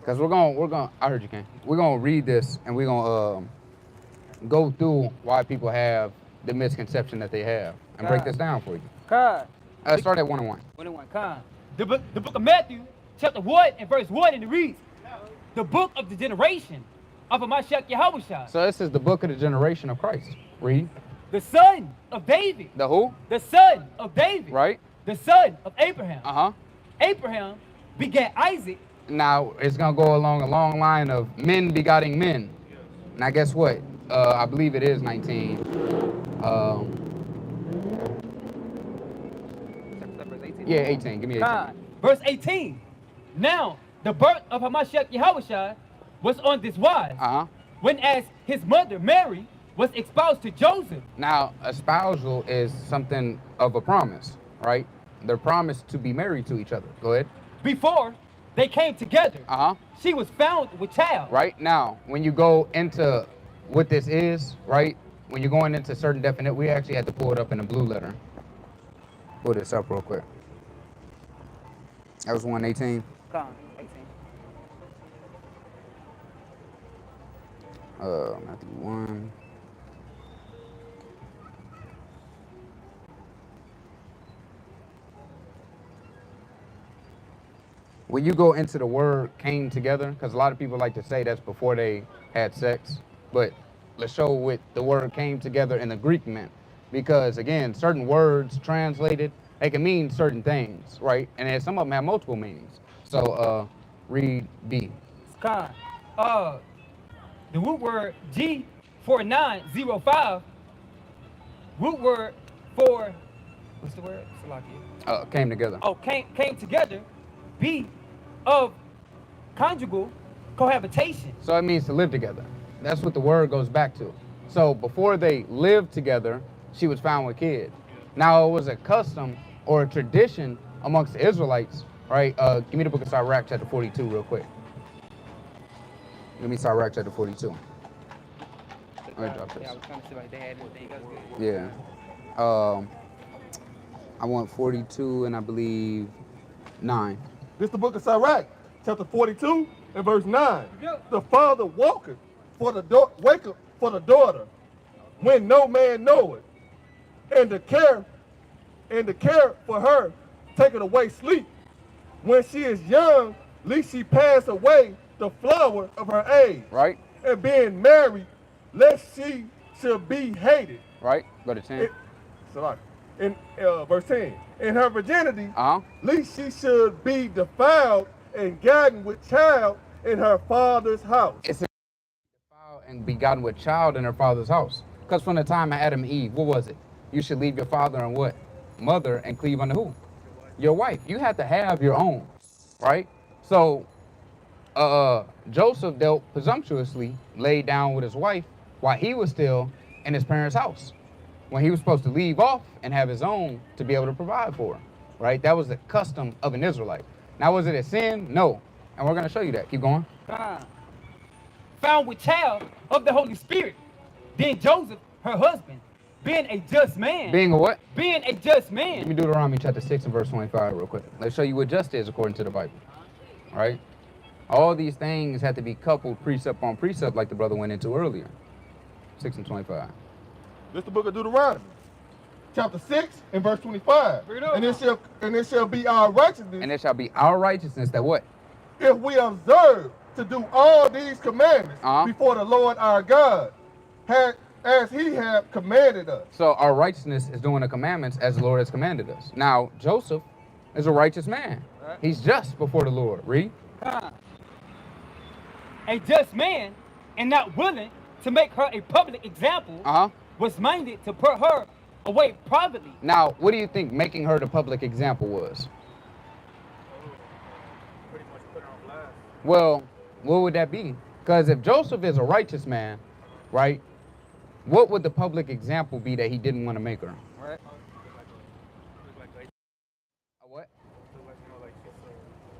Because we're going I heard you, Ken. We're going to read this and we're going to go through why people have the misconception that they have and break this down for you. Khan. Start at 1:1. 1:1. Khan. The book of Matthew, chapter 1 and verse 1, and it reads, the book of the generation of Mashiach Yahushua. So this is the book of the generation of Christ. Read. The son of David. The who? The son of David. Right. The son of Abraham. Uh-huh. Abraham begat Isaac. Now, it's going to go along a long line of men begetting men. Now, guess what? I believe it is 19. Yeah, 18. Give me 18. Verse 18. Now, the birth of Hamashiach Yahushua was on this wise. When as his mother, Mary, was espoused to Joseph. Now, espousal is something of a promise, right? They're promised to be married to each other. Go ahead. Before they came together, she was found with child. Right now, when you go into what this is, right? When you're going into certain definite, we actually had to pull it up in a blue letter. Pull this up real quick. That was 118. 18. Matthew 1. When you go into the word came together, because a lot of people like to say that's before they had sex, but let's show what the word came together in the Greek meant. Because again, certain words translated, they can mean certain things, right? And then some of them have multiple meanings. So read B. Scott, the root word G4905, root word for, what's the word? Came together. Oh, came together. B of conjugal cohabitation. So it means to live together. That's what the word goes back to. So before they lived together, she was found with kids. Now it was a custom or a tradition amongst the Israelites, right? Give me the book of Sirach chapter 42 real quick. Give me Sirach chapter 42. Let me drop this. Yeah, I was trying to see if they had anything else good. Yeah. I want 42 and I believe 9. This the book of Sirach, chapter 42 and verse 9. The father walketh for the waketh for the daughter, when no man knoweth, and the care for her taketh away sleep. When she is young, lest she pass away the flower of her age. Right. And being married, lest she should be hated. Right. Go to 10. In verse 10. In her virginity, Uh-huh. lest she should be defiled and gotten with child in her father's house. It's defiled and begotten with child in her father's house. Because from the time of Adam and Eve, what was it? You should leave your father and what? Mother and cleave unto who? Your wife. You have to have your own, right? So Joseph dealt presumptuously, laid down with his wife while he was still in his parents' house, when he was supposed to leave off and have his own to be able to provide for her, right? That was the custom of an Israelite. Now, was it a sin? No. And we're going to show you that. Keep going. Found with child of the Holy Spirit. Then Joseph, her husband, being a just man. Being a what? Being a just man. Let me do Deuteronomy chapter 6 and verse 25 real quick. Let's show you what just is according to the Bible, all right? All these things have to be coupled precept on precept like the brother went into earlier. 6 and 25. This is the book of Deuteronomy, chapter 6 and verse 25. And it shall be our righteousness. And it shall be our righteousness that what? If we observe to do all these commandments before the Lord our God, as he hath commanded us. So our righteousness is doing the commandments as the Lord has commanded us. Now, Joseph is a righteous man. He's just before the Lord. Read. A just man and not willing to make her a public example was minded to put her away privately. Now, what do you think making her the public example was? Pretty much put on blast. Well, what would that be? Because if Joseph is a righteous man, right, what would the public example be that he didn't want to make her? Right. A what?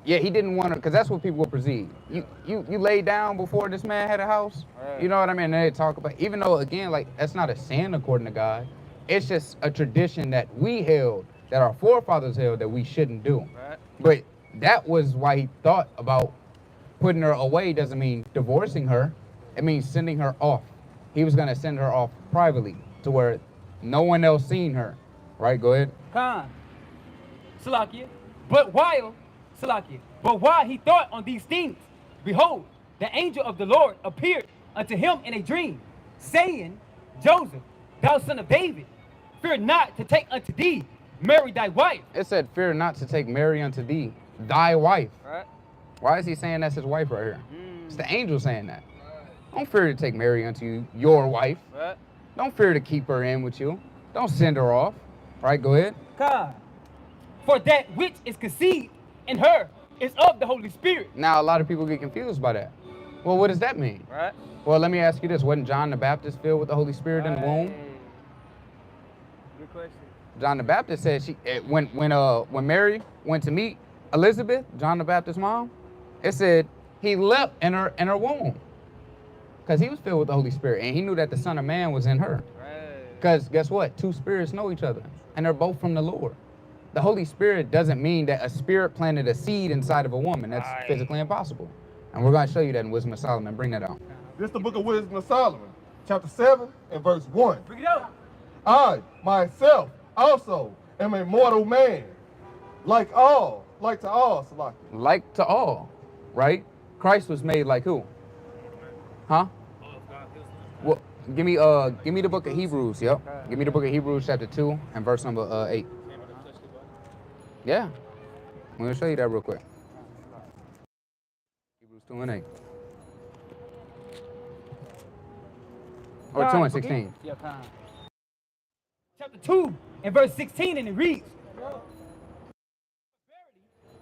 Yeah, he didn't want to, because that's what people would perceive. You lay down before this man had a house. Right. You know what I mean? And they talk about, even though, again, like, that's not a sin according to God. It's just a tradition that we held, that our forefathers held, that we shouldn't do. Right. But that was why he thought about putting her away. Doesn't mean divorcing her. It means sending her off. He was going to send her off privately to where no one else seen her. Right? Go ahead. Salakia. But while he thought on these things, behold, the angel of the Lord appeared unto him in a dream, saying, Joseph, thou son of David, fear not to take unto thee Mary thy wife. It said, fear not to take Mary unto thee, thy wife. Right. Why is he saying that's his wife right here? It's the angel saying that. Don't fear to take Mary unto you, your wife. Right. Don't fear to keep her in with you. Don't send her off. Right, go ahead. God. For that which is conceived in her is of the Holy Spirit. Now, a lot of people get confused by that. Well, what does that mean? Right. Well, let me ask you this. Wasn't John the Baptist filled with the Holy Spirit in the womb? Good question. John the Baptist said when Mary went to meet Elizabeth, John the Baptist's mom, it said he leapt in her womb. Because he was filled with the Holy Spirit, and he knew that the Son of Man was in her. Because guess what? Two spirits know each other, and they're both from the Lord. The Holy Spirit doesn't mean that a spirit planted a seed inside of a woman. That's physically impossible. And we're going to show you that in Wisdom of Solomon. Bring that out. This is the book of Wisdom of Solomon, chapter 7 and verse 1. Bring it out. I, myself, also am a mortal man, like to all, Salaki. Like to all, right? Christ was made like who? Huh? Well, give me the book of Hebrews, yep. Give me the book of Hebrews chapter 2 and verse number 8. Yeah. I'm going to show you that real quick. Hebrews 2 and 8. Or 2 and 16. Yeah, chapter 2 and verse 16, and it reads,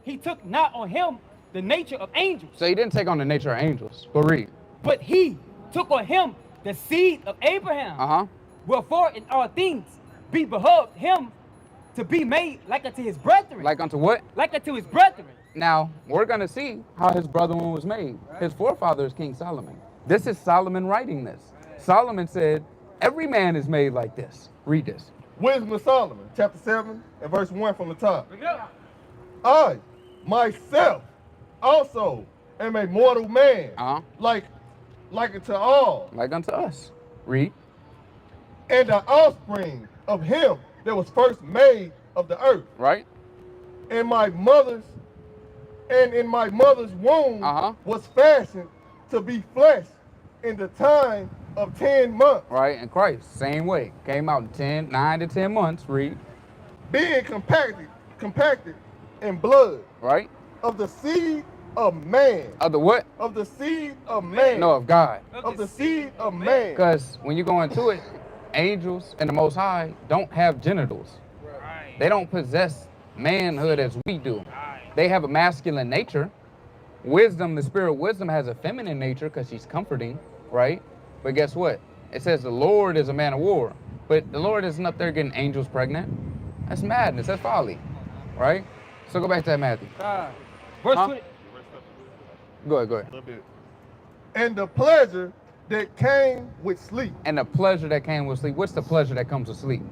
he took not on him the nature of angels. So he didn't take on the nature of angels. Go read. But he took on him the seed of Abraham. Wherefore in all things be behoved him to be made like unto his brethren. Like unto what? Like unto his brethren. Now, we're going to see how his brother one was made. His forefather is King Solomon. This is Solomon writing this. Solomon said, every man is made like this. Read this. Wisdom of Solomon, chapter 7 and verse 1 from the top. I, myself, also am a mortal man, like unto all. Like unto us. Read. And the offspring of him that was first made of the earth. Right. And in my mother's womb was fashioned to be flesh in the time of 10 months. Right, and Christ, same way. Came out in 9 to 10 months, read. Being compacted in blood. Right. Of the seed of man. Of the what? Of the seed of man. No, of God. Of the seed of man. Because when you go into it, angels and the Most High don't have genitals. Right. They don't possess manhood as we do. Right. They have a masculine nature. Wisdom, the spirit of wisdom has a feminine nature because she's comforting, right? But guess what? It says the Lord is a man of war. But the Lord isn't up there getting angels pregnant. That's madness. That's folly, right? So go back to that Matthew. Verse 20. Go ahead. A little bit. And the pleasure that came with sleep. And the pleasure that came with sleep. What's the pleasure that comes with sleep?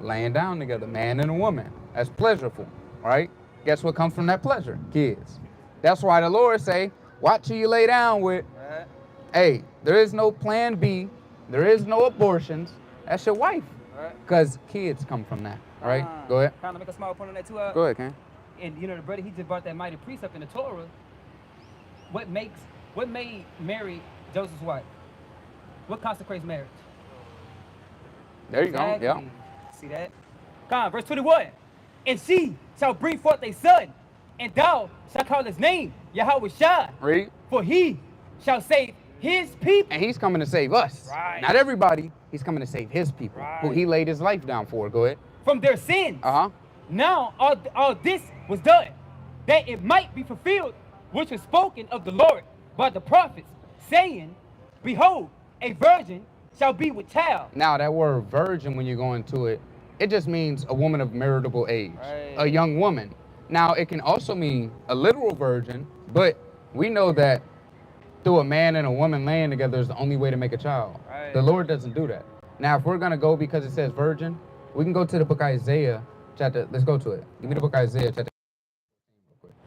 Laying down together, man and a woman. That's pleasureful, right? Guess what comes from that pleasure? Kids. That's why the Lord say, watch who you lay down with. Right. Hey, there is no plan B. There is no abortions. That's your wife. Because kids come from that, right? Go ahead. Kind of make a small point on that too. Go ahead, Ken. And you know, the brother, he just brought that mighty precept in the Torah. What made Mary Joseph's wife? What consecrates marriage? There you go, yeah. See that? Come on, verse 21. And she shall bring forth a son, and thou shalt call his name Yahweh Shai. Read. For he shall save his people. And he's coming to save us. Right. Not everybody. He's coming to save his people, who he laid his life down for. Go ahead. From their sins. Now all this was done, that it might be fulfilled, which was spoken of the Lord by the prophets, saying, behold, a virgin shall be with child. Now that word virgin, when you go into it, it just means a woman of meritable age, a young woman. Now it can also mean a literal virgin, but we know that through a man and a woman laying together is the only way to make a child. The Lord doesn't do that. Now if we're gonna go because it says virgin, we can go to the book of Isaiah chapter, let's go to it. Give me the book of Isaiah chapter.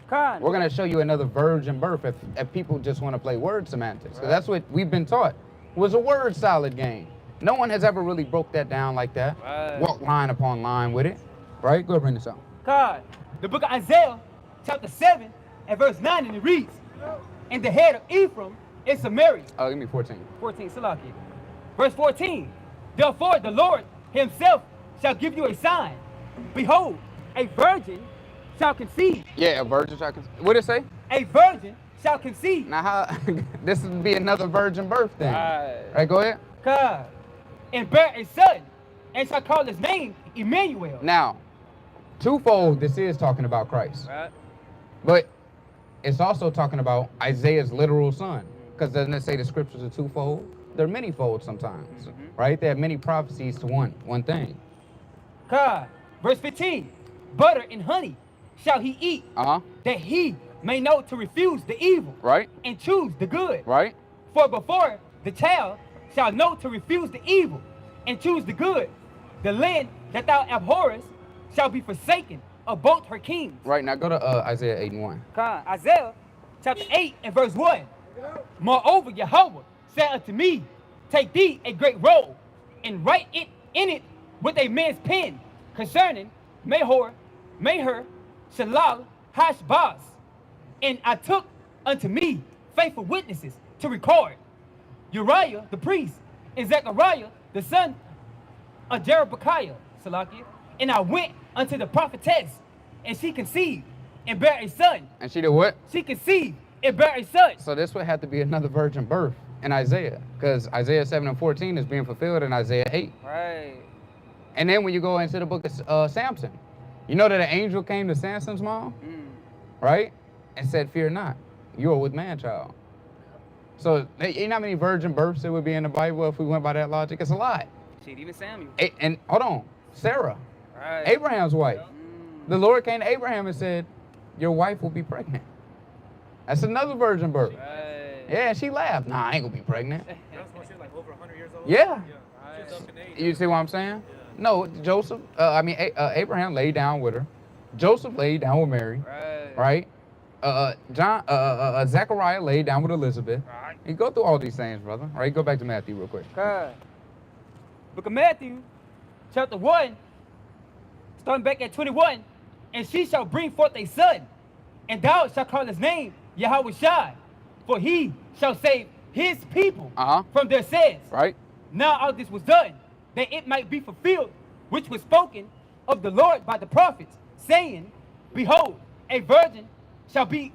We're going to show you another virgin birth if people just want to play word semantics. Because that's what we've been taught. It was a word salad game. No one has ever really broke that down like that. Walk line upon line with it. Right? Go ahead, bring this out. God, the book of Isaiah, chapter 7 and verse 9, and it reads, and the head of Ephraim is Samaria. Oh, give me 14. 14, Salaki. Verse 14, therefore the Lord himself shall give you a sign. Behold, a virgin shall conceive. Yeah, a virgin shall conceive. What did it say? A virgin shall conceive. Now, how? This would be another virgin birth thing. Right, go ahead. God, and bear a son, and shall call his name Emmanuel. Now, twofold, this is talking about Christ. Right. But it's also talking about Isaiah's literal son. Because doesn't it say the scriptures are twofold? They're manyfold sometimes, right? They have many prophecies to one thing. God, verse 15, butter and honey shall he eat, that he may know to refuse the evil, right, and choose the good, right. For before the child shall know to refuse the evil and choose the good, the land that thou abhorrest shall be forsaken of both her kings. Right, now go to Isaiah 8 and 1. Isaiah chapter 8 and verse 1. Moreover, Yahweh said unto me, take thee a great roll, and write it in it with a man's pen concerning Mahor, Shalal, Hashbaz. And I took unto me faithful witnesses to record Uriah the priest and Zechariah the son of Jerobekiah, Salakia. And I went unto the prophetess, and she conceived and bare a son. And she did what? She conceived and bare a son. So this would have to be another virgin birth in Isaiah, because Isaiah 7 and 14 is being fulfilled in Isaiah 8. Right. And then when you go into the book of Samson, you know that an angel came to Samson's mom, right? and said, fear not, you are with man-child. So, you know how many virgin births there would be in the Bible if we went by that logic? It's a lot. Shit, even Samuel. And hold on, Sarah, Right. Abraham's wife. The Lord came to Abraham and said, your wife will be pregnant. That's another virgin birth. Right. Yeah, she laughed. Nah, I ain't gonna be pregnant. That's when she was like over 100 years old. Yeah. She was up in age. You see what I'm saying? No, Joseph, Abraham laid down with her. Joseph laid down with Mary, right? Zechariah laid down with Elizabeth. Right. You go through all these things, brother. All right, go back to Matthew real quick. God. Book of Matthew, chapter 1, starting back at 21. And she shall bring forth a son, and thou shalt call his name Yahweh, for he shall save his people from their sins. Right. Now all this was done, that it might be fulfilled, which was spoken of the Lord by the prophets, saying, behold, a virgin shall be,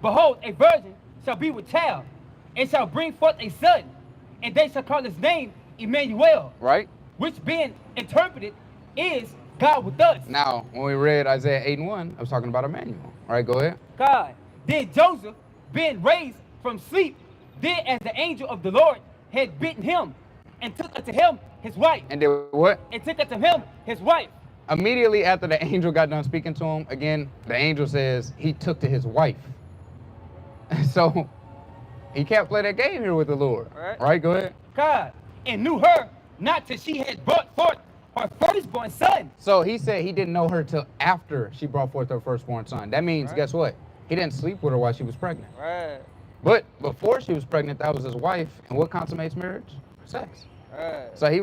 behold, a virgin shall be with child, and shall bring forth a son, and they shall call his name Emmanuel. Right. Which being interpreted is God with us. Now, when we read Isaiah 8:1, I was talking about Emmanuel. All right, go ahead. God. Then Joseph, being raised from sleep, did as the angel of the Lord had bidden him, and took unto him his wife. And did what? And took unto him his wife. Immediately after the angel got done speaking to him, again, the angel says he took to his wife. So, he can't play that game here with the Lord. Right. All right, go ahead. God, and knew her not till she had brought forth her firstborn son. So he said he didn't know her till after she brought forth her firstborn son. That means, guess what? He didn't sleep with her while she was pregnant. Right. But before she was pregnant, that was his wife. And what consummates marriage? Sex. Right. So they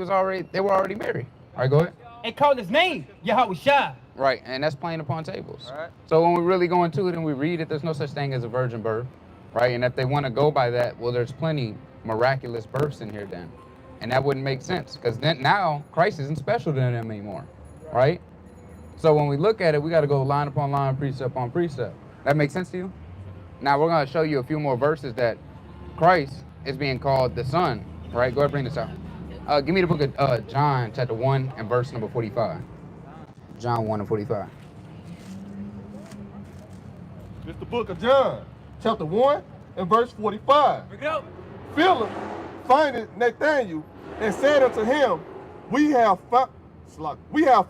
were already married. All right, go ahead. And called his name Yahweh. Right, and that's playing upon tables. Right. So when we really go into it and we read it, there's no such thing as a virgin birth, right? And if they want to go by that, well, there's plenty miraculous births in here then. And that wouldn't make sense, because then now Christ isn't special to them anymore, right? So when we look at it, we got to go line upon line, precept upon precept. That makes sense to you? Now we're going to show you a few more verses that Christ is being called the Son, right? Go ahead, bring this out. Give me the book of John, chapter 1, and verse number 45. John 1 and 45. It's the book of John, chapter 1, and verse 45. Bring it up. Philip findeth Nathanael and said unto him, we have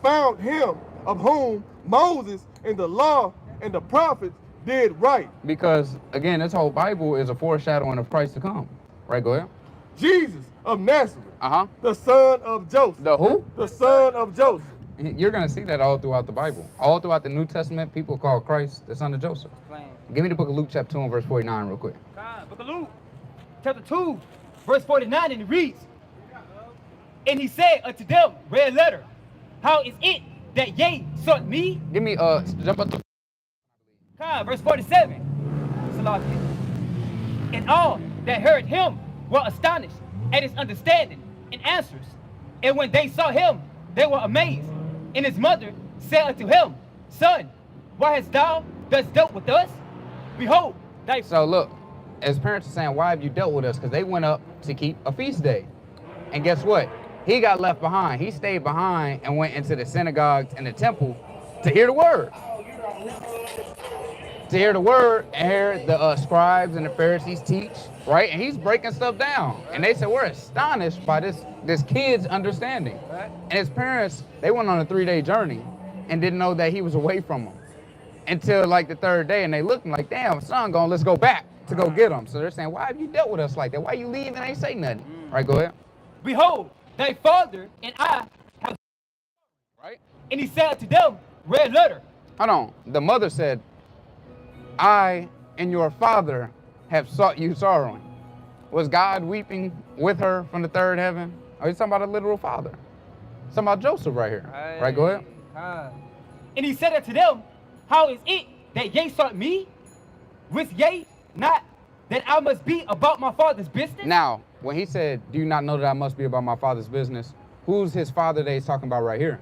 found him of whom Moses and the law and the prophets did write. Because, again, this whole Bible is a foreshadowing of Christ to come. Right, go ahead. Jesus of Nazareth, The son of Joseph. The who? The son of Joseph. You're going to see that all throughout the Bible. All throughout the New Testament, people call Christ the son of Joseph. Give me the book of Luke, chapter 2, and verse 49 real quick. Book of Luke, chapter 2, verse 49, and it reads, and he said unto them, red letter, how is it that ye sought me? Give me, jump up to... Verse 47, and all that heard him were astonished at his understanding and answers. And when they saw him, they were amazed. And his mother said unto him, son, why hast thou thus dealt with us? Behold, thy... So look, as parents are saying, why have you dealt with us? Because they went up to keep a feast day. And guess what? He got left behind. He stayed behind and went into the synagogues and the temple to hear the word. To hear the word and hear the scribes and the Pharisees teach, right? And he's breaking stuff down. And they said, we're astonished by this kid's understanding. And his parents, they went on a 3-day journey and didn't know that he was away from them until like the 3rd day. And they looked like, damn, son, let's go back to go get him. So they're saying, why have you dealt with us like that? Why you leave and ain't say nothing? All right, go ahead. Behold, thy father and I have... Right? And he said to them, red letter. Hold on. The mother said, I and your father have sought you sorrowing. Was God weeping with her from the 3rd heaven? Or are you talking about a literal father? Talking about Joseph right here. Right, go ahead. And he said unto them, how is it that ye sought me? With ye not that I must be about my father's business? Now, when he said, do you not know that I must be about my father's business? Who's his father that he's talking about right here?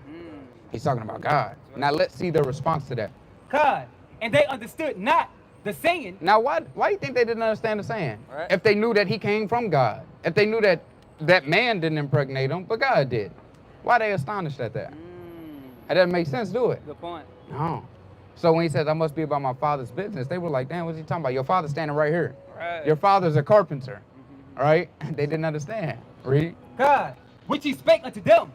He's talking about God. Now let's see the response to that. God. And they understood not the saying. Now, why do you think they didn't understand the saying? Right. If they knew that he came from God. If they knew that that man didn't impregnate him, but God did. Why are they astonished at that? That doesn't make sense, do it? Good point. No. So when he says, I must be about my father's business, they were like, damn, what's he talking about? Your father's standing right here. Right. Your father's a carpenter. All right? They didn't understand. Read. God, which he spake unto them,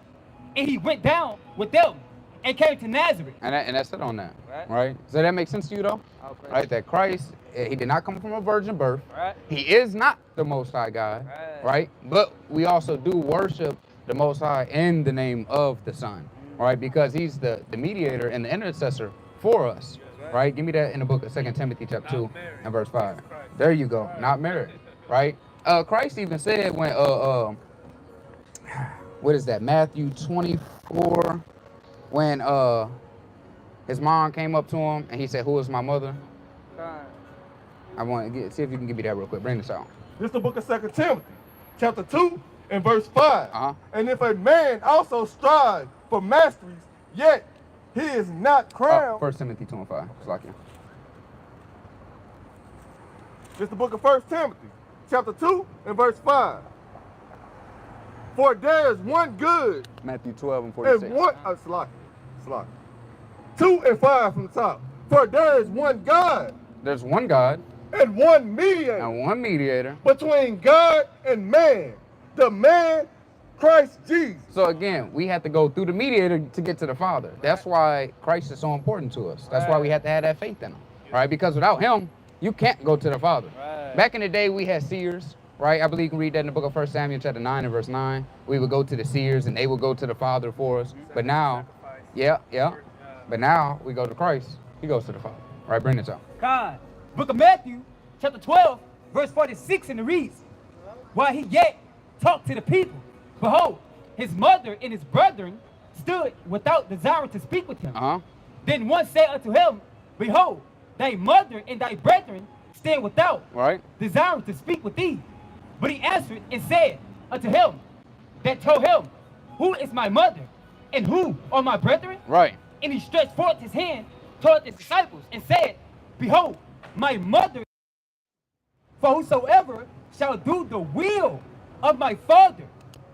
and he went down with them and came to Nazareth. And that's it on that. Right? So that makes sense to you, though? Okay. Right? That Christ, he did not come from a virgin birth. Right. He is not the Most High God. Right? But we also do worship the Most High in the name of the Son. Right? Because he's the mediator and the intercessor for us. Right? Give me that in the book of 2 Timothy chapter 2 and verse 5. There you go. Not married. Right? Christ even said when, what is that? Matthew 24, when his mom came up to him and he said, who is my mother? I want to see if you can give me that real quick. Bring this out. This is the book of 2 Timothy, chapter 2 and verse 5. And if a man also strive for masteries, yet he is not crowned. 1 Timothy 2 and 5. It's like you. This is the book of 1 Timothy, chapter 2 and verse 5. For there is one good. Matthew 12 and 46. And one, Slocky. 2 and 5 from the top. For there is one God. There's one God. And one mediator. And one mediator. Between God and man. The man, Christ Jesus. So again, we have to go through the mediator to get to the Father. That's why Christ is so important to us. That's why we have to have that faith in him. Right? Because without him, you can't go to the Father. Back in the day, we had seers. Right? I believe you can read that in the book of 1 Samuel chapter 9 and verse 9. We would go to the seers and they would go to the Father for us. But now, but now we go to Christ. He goes to the Father. Right? Bring this up. God, book of Matthew, chapter 12, verse 46, and it reads, while he yet talked to the people, behold, his mother and his brethren stood without desiring to speak with him. Then one said unto him, behold, thy mother and thy brethren stand without, desiring to speak with thee. But he answered and said unto him that told him, who is my mother and who are my brethren? And he stretched forth his hand toward his disciples and said, behold, my mother, for whosoever shall do the will of my Father,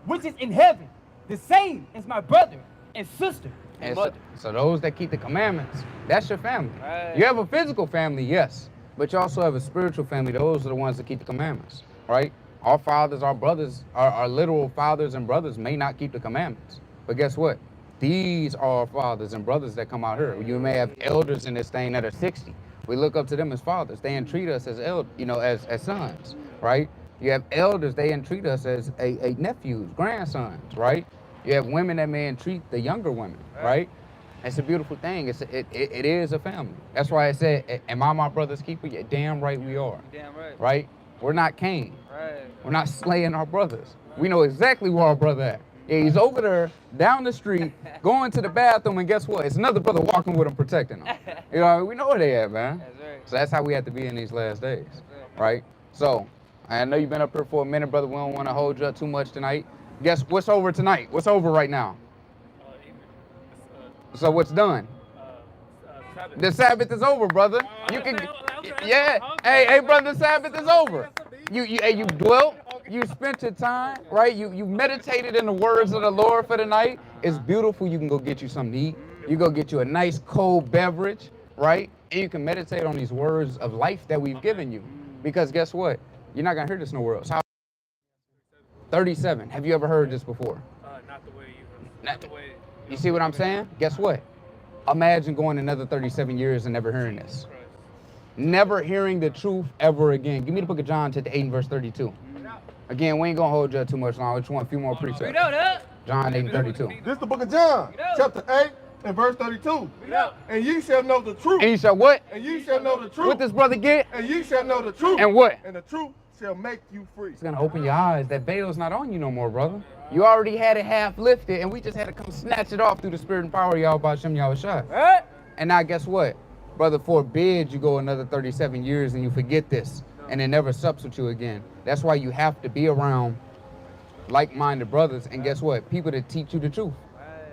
which is in heaven, the same as my brother and sister and mother. So those that keep the commandments, that's your family. You have a physical family, yes, but you also have a spiritual family. Those are the ones that keep the commandments, right? Our fathers, our brothers, our literal fathers and brothers may not keep the commandments. But guess what? These are our fathers and brothers that come out here. You may have elders in this thing that are 60. We look up to them as fathers. They entreat us as as sons, right? You have elders, they entreat us as a nephews, grandsons, right? You have women that may entreat the younger women, right? It's a beautiful thing. It is a family. That's why I said, am I my brother's keeper? Yeah, damn right we are. Damn right. Right? We're not Cain. We're not slaying our brothers. We know exactly where our brother at. Yeah, he's over there, down the street, going to the bathroom, and guess what? It's another brother walking with him, protecting him. You know, we know where they at, man. That's right. So that's how we have to be in these last days, right? So, I know you've been up here for a minute, brother. We don't want to hold you up too much tonight. Guess what's over tonight? What's over right now? So what's done? The Sabbath is over, brother. You can, yeah. Hey, brother, the Sabbath is over. You dwelt. You spent your time, right? You meditated in the words of the Lord for the night. It's beautiful. You can go get you something to eat. You go get you a nice cold beverage, right? And you can meditate on these words of life that we've given you. Because guess what? You're not gonna hear this nowhere else. 37. Have you ever heard this before? Not the way you. Not the way. You see what I'm saying? Guess what? Imagine going another 37 years and never hearing this. Never hearing the truth ever again. Give me the book of John, chapter 8 and verse 32. Again, we ain't gonna hold you up too much long. We just want a few more precepts. John 8 and 32. This is the book of John, chapter 8 and verse 32. And ye shall know the truth. And ye shall what? And ye shall know the truth. What this brother get? And ye shall know the truth. And what? And the truth shall make you free. It's gonna open your eyes. That veil's not on you no more, brother. You already had it half lifted, and we just had to come snatch it off through the spirit and power of Yahweh Shem Yahushua. And now guess what? Brother, forbid you go another 37 years and you forget this, and it never sups with you again. That's why you have to be around like-minded brothers, and guess what? People that teach you the truth,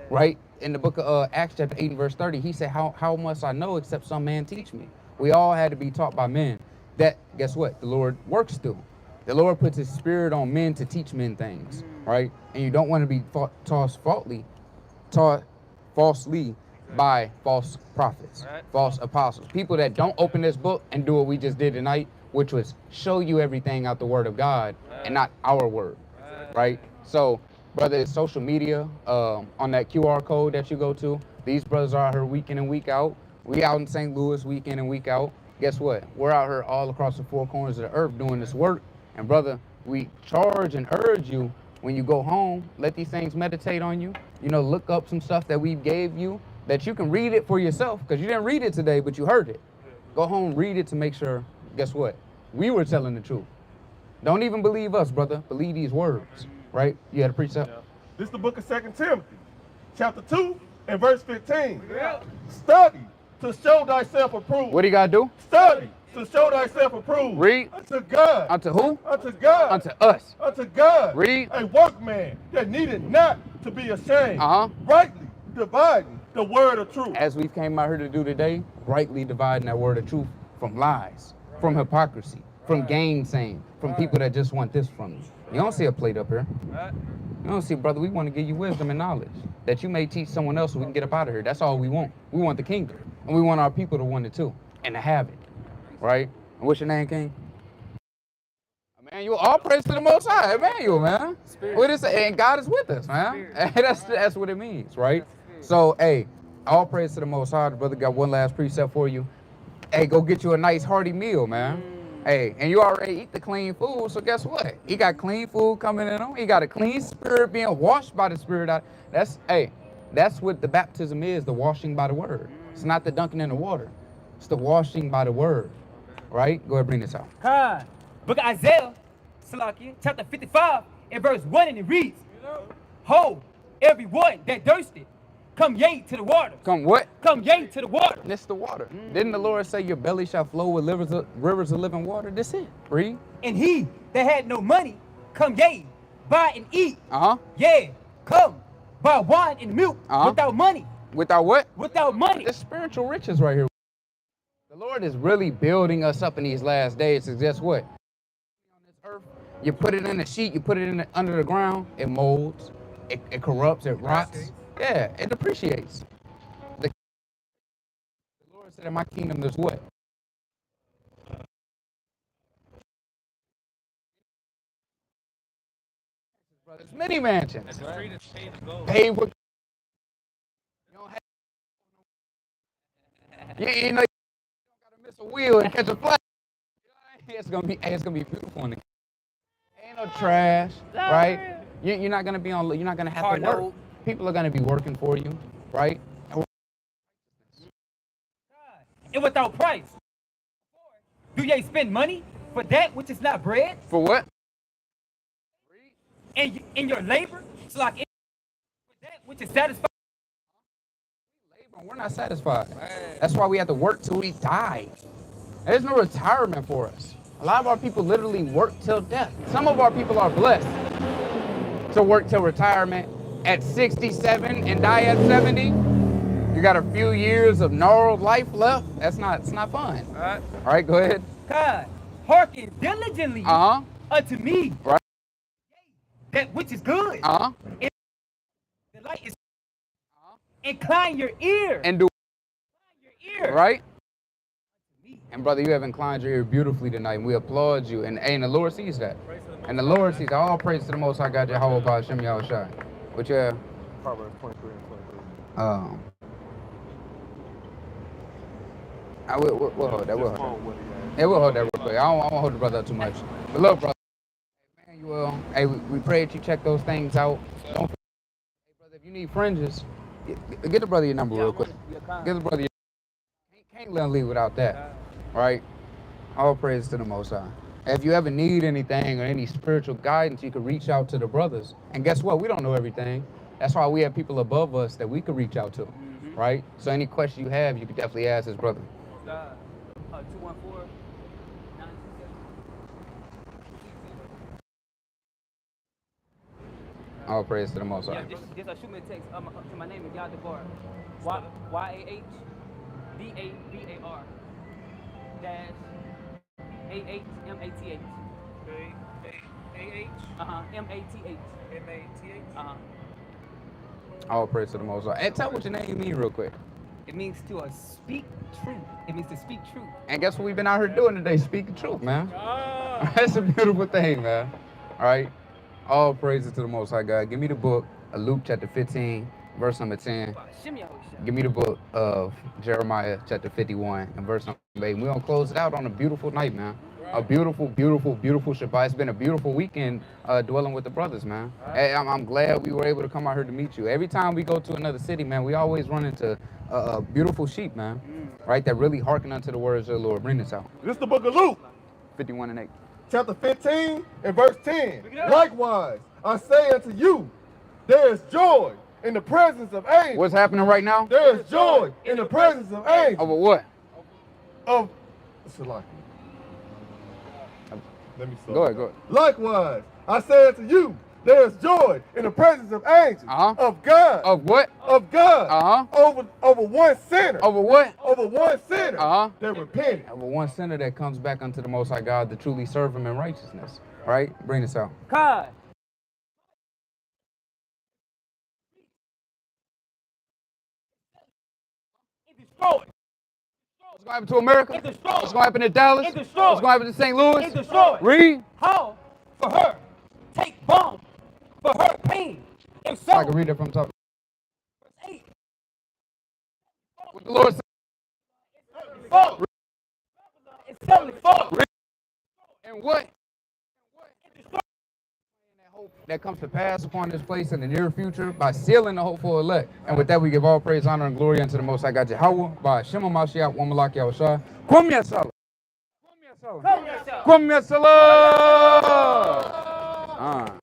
right? In the book of Acts chapter 8 and verse 30, he said, how must I know except some man teach me? We all had to be taught by men. That, guess what? The Lord works through. The Lord puts his spirit on men to teach men things, right? And you don't want to be taught falsely by false prophets, false apostles, people that don't open this book and do what we just did tonight, which was show you everything out the word of God and not our word, right? So, brother, it's social media, on that QR code that you go to, these brothers are out here week in and week out. We out in St. Louis week in and week out. Guess what? We're out here all across the four corners of the earth doing this work. And brother, we charge and urge you, when you go home, let these things meditate on you. You know, look up some stuff that we gave you, that you can read it for yourself, because you didn't read it today, but you heard it. Go home, read it to make sure, guess what? We were telling the truth. Don't even believe us, brother. Believe these words, right? You had a precept? This is the book of 2 Timothy, chapter 2 and verse 15. Study to show thyself approved. What do you got to do? Study to show thyself approved. Read. Unto God. Unto who? Unto God. Unto us. Unto God. Read. A workman that needed not to be ashamed. Uh-huh. Rightly dividing the word of truth. As we came out here to do today, rightly dividing that word of truth from lies, from hypocrisy, from gainsaying, from people that just want this from you. You don't see a plate up here. You don't see, brother, we want to give you wisdom and knowledge that you may teach someone else so we can get up out of here. That's all we want. We want the kingdom. And we want our people to want it too and to have it. Right? And what's your name, King? Emmanuel. All praise to the Most High. Emmanuel, man. What is it? And God is with us, man. That's what it means, right? So, hey, all praise to the Most High. The brother got one last precept for you. Hey, go get you a nice hearty meal, man. Hey, and you already eat the clean food, so guess what? He got clean food coming in on. He got a clean spirit being washed by the Spirit. That's what the baptism is, the washing by the word. It's not the dunking in the water. It's the washing by the word, right? Go ahead, bring this out. Book of Isaiah, Salakia, chapter 55, and verse 1, and it reads, Ho, everyone that thirsted, come ye to the water. Come what? Come ye to the water. This the water. Didn't the Lord say your belly shall flow with rivers of living water? This it. Read. And he that had no money, come ye, buy and eat. Yeah, come, buy wine and milk without money. Without what? Without money. It's spiritual riches right here. The Lord is really building us up in these last days. So guess what? On this earth, you put it in a sheet, you put it under the ground, it molds, it corrupts, it rots. Yeah, it depreciates. The Lord said in my kingdom there's what? There's many mansions. Paved with. You know, you don't gotta miss a wheel and catch a flag. It's gonna be beautiful. Ain't no trash, right? You're not gonna be on. You're not gonna have to work. People are gonna be working for you, right? And without price. Do ye spend money for that which is not bread? For what? And in your labor, it's like for that which is satisfied. We're not satisfied. That's why we have to work till we die. There's no retirement for us. A lot of our people literally work till death. Some of our people are blessed to work till retirement at 67 and die at 70. You got a few years of gnarled life left. It's not fun. All right, go ahead. God, hearken diligently unto me. Right. That which is good. And the light is. Incline your ear. And do. Incline your ear. Right. And brother, you have inclined your ear beautifully tonight, and we applaud you. And the Lord sees that. And the Lord sees all praise to the Most High God, Jehovah, Hashem, Yahushua. But yeah. Proverbs 23 and 23. We'll hold that. We'll hold that real quick. I don't want to hold the brother up too much. But look, brother. Emmanuel, hey, we pray that you check those things out. Don't forget, hey, brother, if you need fringes, get the brother your number real quick. Get the brother your can't let him leave without that. Right? All praise to the Most High. If you ever need anything or any spiritual guidance, you can reach out to the brothers. And guess what? We don't know everything. That's why we have people above us that we could reach out to. Right? So any question you have, you could definitely ask his brother. 214. All praise to the Most High. Yeah, just shoot me a text to my name is Yadabar. YAHDABAR dash AH MATH. MATH. All praise to the Most High. Hey, tell what your name mean real quick. It means to speak truth. It means to speak truth. And guess what we've been out here doing today? Speaking truth, man. That's a beautiful thing, man. All right. All praises to the Most High God. Give me the book of Luke chapter 15, verse number 10. Give me the book of Jeremiah chapter 51 and verse number 8. We're going to close it out on a beautiful night, man. A beautiful, beautiful, beautiful Shabbat. It's been a beautiful weekend dwelling with the brothers, man. Hey, I'm glad we were able to come out here to meet you. Every time we go to another city, man, we always run into beautiful sheep, man. Right? That really hearken unto the words of the Lord. Bring this out. This is the book of Luke. 51 and 8. Chapter 15 and verse 10. Likewise, I say unto you, there is joy in the presence of angels. What's happening right now? There is joy in the presence of angels. Over what? Of Salaki. Let me start. Go ahead. Likewise, I say unto you, there is joy in the presence of angels. Of God. Of what? Of God. Over one sinner. Over what? Over one sinner. That repented. Over one sinner that comes back unto the Most High God to truly serve Him in righteousness. Right? Bring this out. God. What's going to happen to America? What's going to happen to Dallas? What's going to happen to St. Louis? Read. How? For her. Take balm. For her pain. And so. I can read it from top. What the Lord said. It's 74. And what? That comes to pass upon this place in the near future by sealing the hopeful elect. And with that, we give all praise, honor, and glory unto the Most High God Yahweh by Shema Mashiach, one Malak Yahushua. Kum Yasala. Kum Yasala.